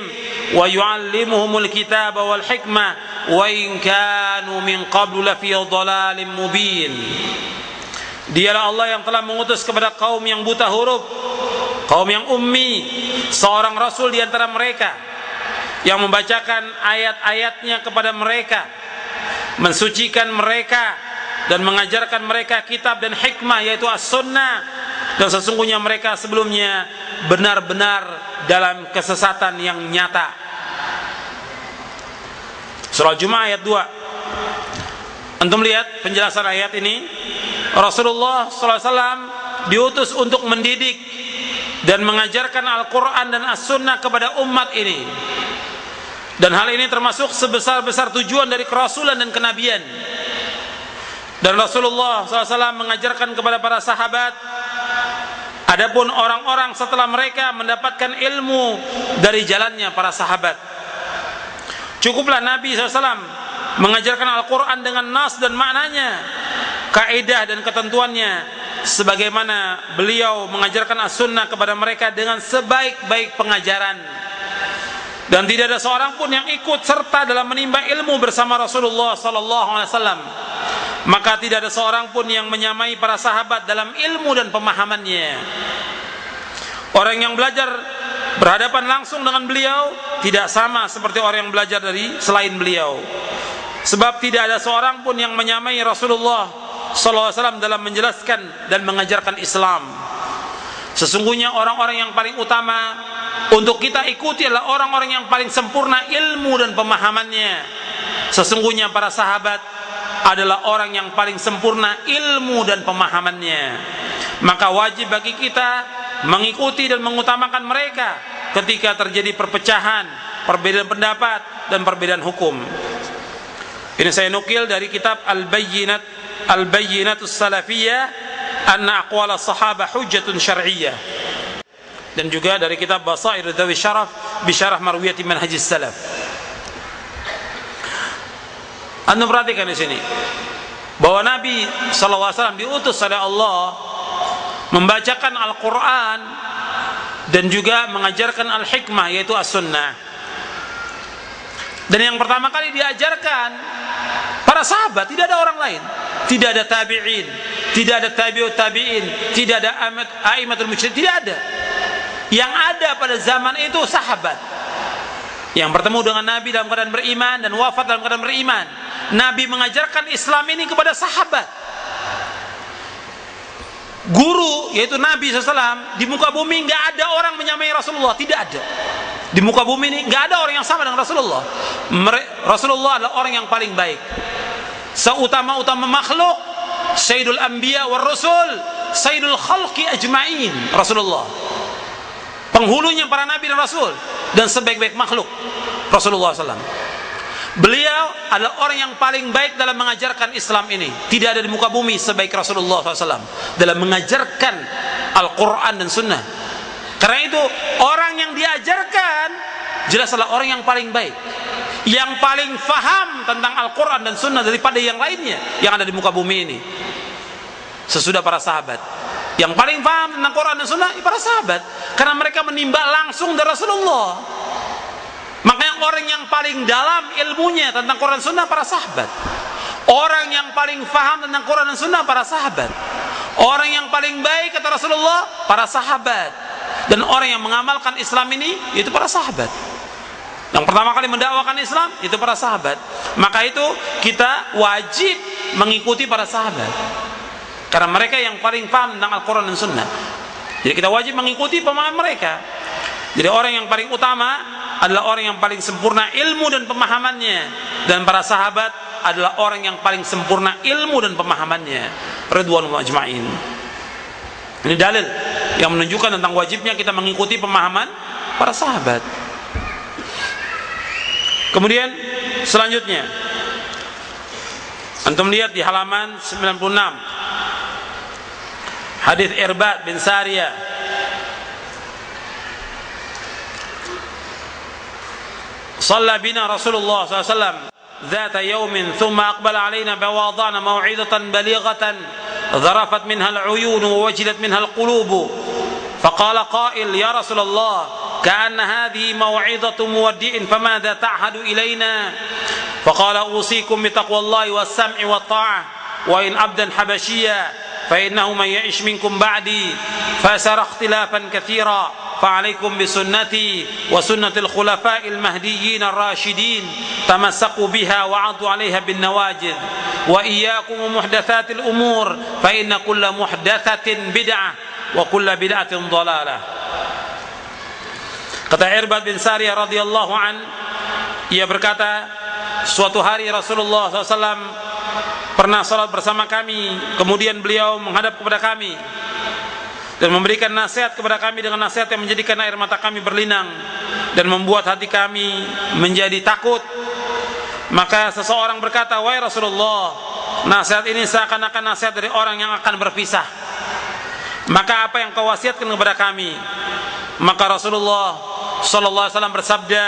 wa yu'allimuhumul kitaba wal hikmah wa in kanu min qablu lafi dhalalin mubin. Dialah Allah yang telah mengutus kepada kaum yang buta huruf, kaum yang ummi, seorang rasul di antara mereka yang membacakan ayat-ayatnya kepada mereka, mensucikan mereka dan mengajarkan mereka kitab dan hikmah, yaitu as-sunnah. Dan sesungguhnya mereka sebelumnya benar-benar dalam kesesatan yang nyata. Surah Al-Jum'ah ayat 2. Antum lihat penjelasan ayat ini. Rasulullah SAW diutus untuk mendidik dan mengajarkan Al-Quran dan As-Sunnah kepada umat ini. Dan hal ini termasuk sebesar-besar tujuan dari kerasulan dan kenabian. Dan Rasulullah SAW mengajarkan kepada para sahabat. Adapun orang-orang setelah mereka mendapatkan ilmu dari jalannya para sahabat. Cukuplah Nabi SAW mengajarkan Al-Quran dengan nas dan maknanya, kaidah dan ketentuannya, sebagaimana beliau mengajarkan as-sunnah kepada mereka dengan sebaik-baik pengajaran. Dan tidak ada seorang pun yang ikut serta dalam menimba ilmu bersama Rasulullah SAW. Maka tidak ada seorang pun yang menyamai para sahabat dalam ilmu dan pemahamannya. Orang yang belajar berhadapan langsung dengan beliau tidak sama seperti orang yang belajar dari selain beliau. Sebab tidak ada seorang pun yang menyamai Rasulullah SAW dalam menjelaskan dan mengajarkan Islam. Sesungguhnya orang-orang yang paling utama untuk kita ikuti adalah orang-orang yang paling sempurna ilmu dan pemahamannya. Sesungguhnya para sahabat adalah orang yang paling sempurna ilmu dan pemahamannya. Maka wajib bagi kita mengikuti dan mengutamakan mereka ketika terjadi perpecahan, perbedaan pendapat dan perbedaan hukum. Ini saya nukil dari kitab Al-Bayyinatus Salafiyah anna aqwala sahabah hujjatun syar'iyyah, dan juga dari kitab Basair Dzawi Syaraf bi syarah Marwiyati Manhajis Salaf. Anda perhatikan di sini bahwa Nabi SAW diutus oleh Allah membacakan Al-Quran dan juga mengajarkan Al-Hikmah, yaitu As-Sunnah. Dan yang pertama kali diajarkan para sahabat, tidak ada orang lain, tidak ada tabi'in, tidak ada tabi'ut tabi'in, tidak ada a'immatul mujtahid, tidak ada. Yang ada pada zaman itu sahabat yang bertemu dengan Nabi dalam keadaan beriman dan wafat dalam keadaan beriman. Nabi mengajarkan Islam ini kepada sahabat. Guru yaitu Nabi SAW di muka bumi nggak ada orang menyamai Rasulullah, tidak ada. Di muka bumi ini nggak ada orang yang sama dengan Rasulullah. Rasulullah adalah orang yang paling baik, seutama-utama makhluk, Sayyidul Anbiya war Rasul, Sayyidul Khalqi ajma'in. Rasulullah penghulunya para nabi dan rasul dan sebaik-baik makhluk Rasulullah SAW. Beliau adalah orang yang paling baik dalam mengajarkan Islam ini. Tidak ada di muka bumi sebaik Rasulullah SAW dalam mengajarkan Al-Quran dan Sunnah. Karena itu orang yang diajarkan jelas adalah orang yang paling baik, yang paling faham tentang Al-Quran dan Sunnah daripada yang lainnya yang ada di muka bumi ini. Sesudah para sahabat, yang paling paham tentang Quran dan Sunnah para sahabat, karena mereka menimba langsung dari Rasulullah. Makanya orang yang paling dalam ilmunya tentang Quran dan Sunnah para sahabat. Orang yang paling paham tentang Quran dan Sunnah para sahabat. Orang yang paling baik kata Rasulullah para sahabat. Dan orang yang mengamalkan Islam ini itu para sahabat. Yang pertama kali mendakwakan Islam itu para sahabat. Maka itu kita wajib mengikuti para sahabat, karena mereka yang paling paham tentang Al-Quran dan Sunnah. Jadi kita wajib mengikuti pemahaman mereka. Jadi orang yang paling utama adalah orang yang paling sempurna ilmu dan pemahamannya, dan para sahabat adalah orang yang paling sempurna ilmu dan pemahamannya, ridwanullah ajma'in. Ini dalil yang menunjukkan tentang wajibnya kita mengikuti pemahaman para sahabat. Kemudian selanjutnya antum lihat di halaman 96, hadis Irbad bin Sariyah. صلى بنا رسول الله صلى الله عليه وسلم ذات يوم ثم أقبل علينا بوضعنا موعظة بليغة ذرفت منها العيون ووجلت منها القلوب فقال قائل يا رسول الله كأن هذه موعظة مودع فماذا تعهد إلينا فقال أوصيكم بتقوى الله والسمع والطاعة وإن عبدا حبشيا فإنه من يعش منكم بعدي فسيرى اختلافا كثيرا فعليكم بسنتي وسنة الخلفاء المهديين الراشدين تمسكوا بها وعضوا عليها بالنواجذ وإياكم ومحدثات الأمور فإن كل محدثة بدعة وكل بدعة ضلالة. Kata Irbad bin Sariyah radhiyallahu an, ia berkata, suatu hari Rasulullah SAW pernah salat bersama kami, kemudian beliau menghadap kepada kami dan memberikan nasihat kepada kami dengan nasihat yang menjadikan air mata kami berlinang dan membuat hati kami menjadi takut. Maka seseorang berkata, wahai Rasulullah, nasihat ini seakan-akan nasihat dari orang yang akan berpisah. Maka apa yang kau wasiatkan kepada kami? Maka Rasulullah sallallahu alaihi wasallam bersabda,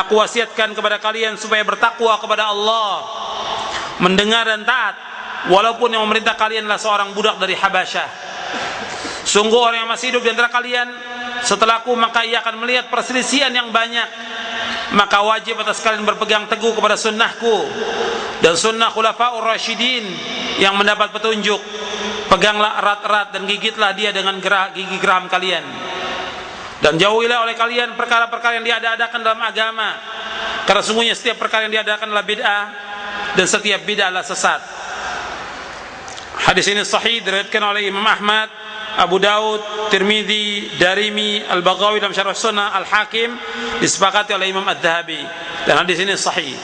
aku wasiatkan kepada kalian supaya bertakwa kepada Allah, mendengar dan taat, walaupun yang memerintah kalian adalah seorang budak dari Habasyah. Sungguh orang yang masih hidup di antara kalian setelahku, maka ia akan melihat perselisihan yang banyak. Maka wajib atas kalian berpegang teguh kepada sunnahku dan sunnah khulafaur rasyidin yang mendapat petunjuk. Peganglah erat-erat dan gigitlah dia dengan gigi geram kalian. Dan jauhilah oleh kalian perkara-perkara yang diada-adakan dalam agama, karena sungguhnya setiap perkara yang diadakan adalah bid'ah dan setiap bid'ah adalah sesat. Hadis ini sahih diriwayatkan oleh Imam Ahmad, Abu Daud, Tirmidzi, Darimi, Al-Baghawi dalam Syarh Sunnah, Al-Hakim disepakati oleh Imam Adz-Dzahabi, dan hadis ini sahih.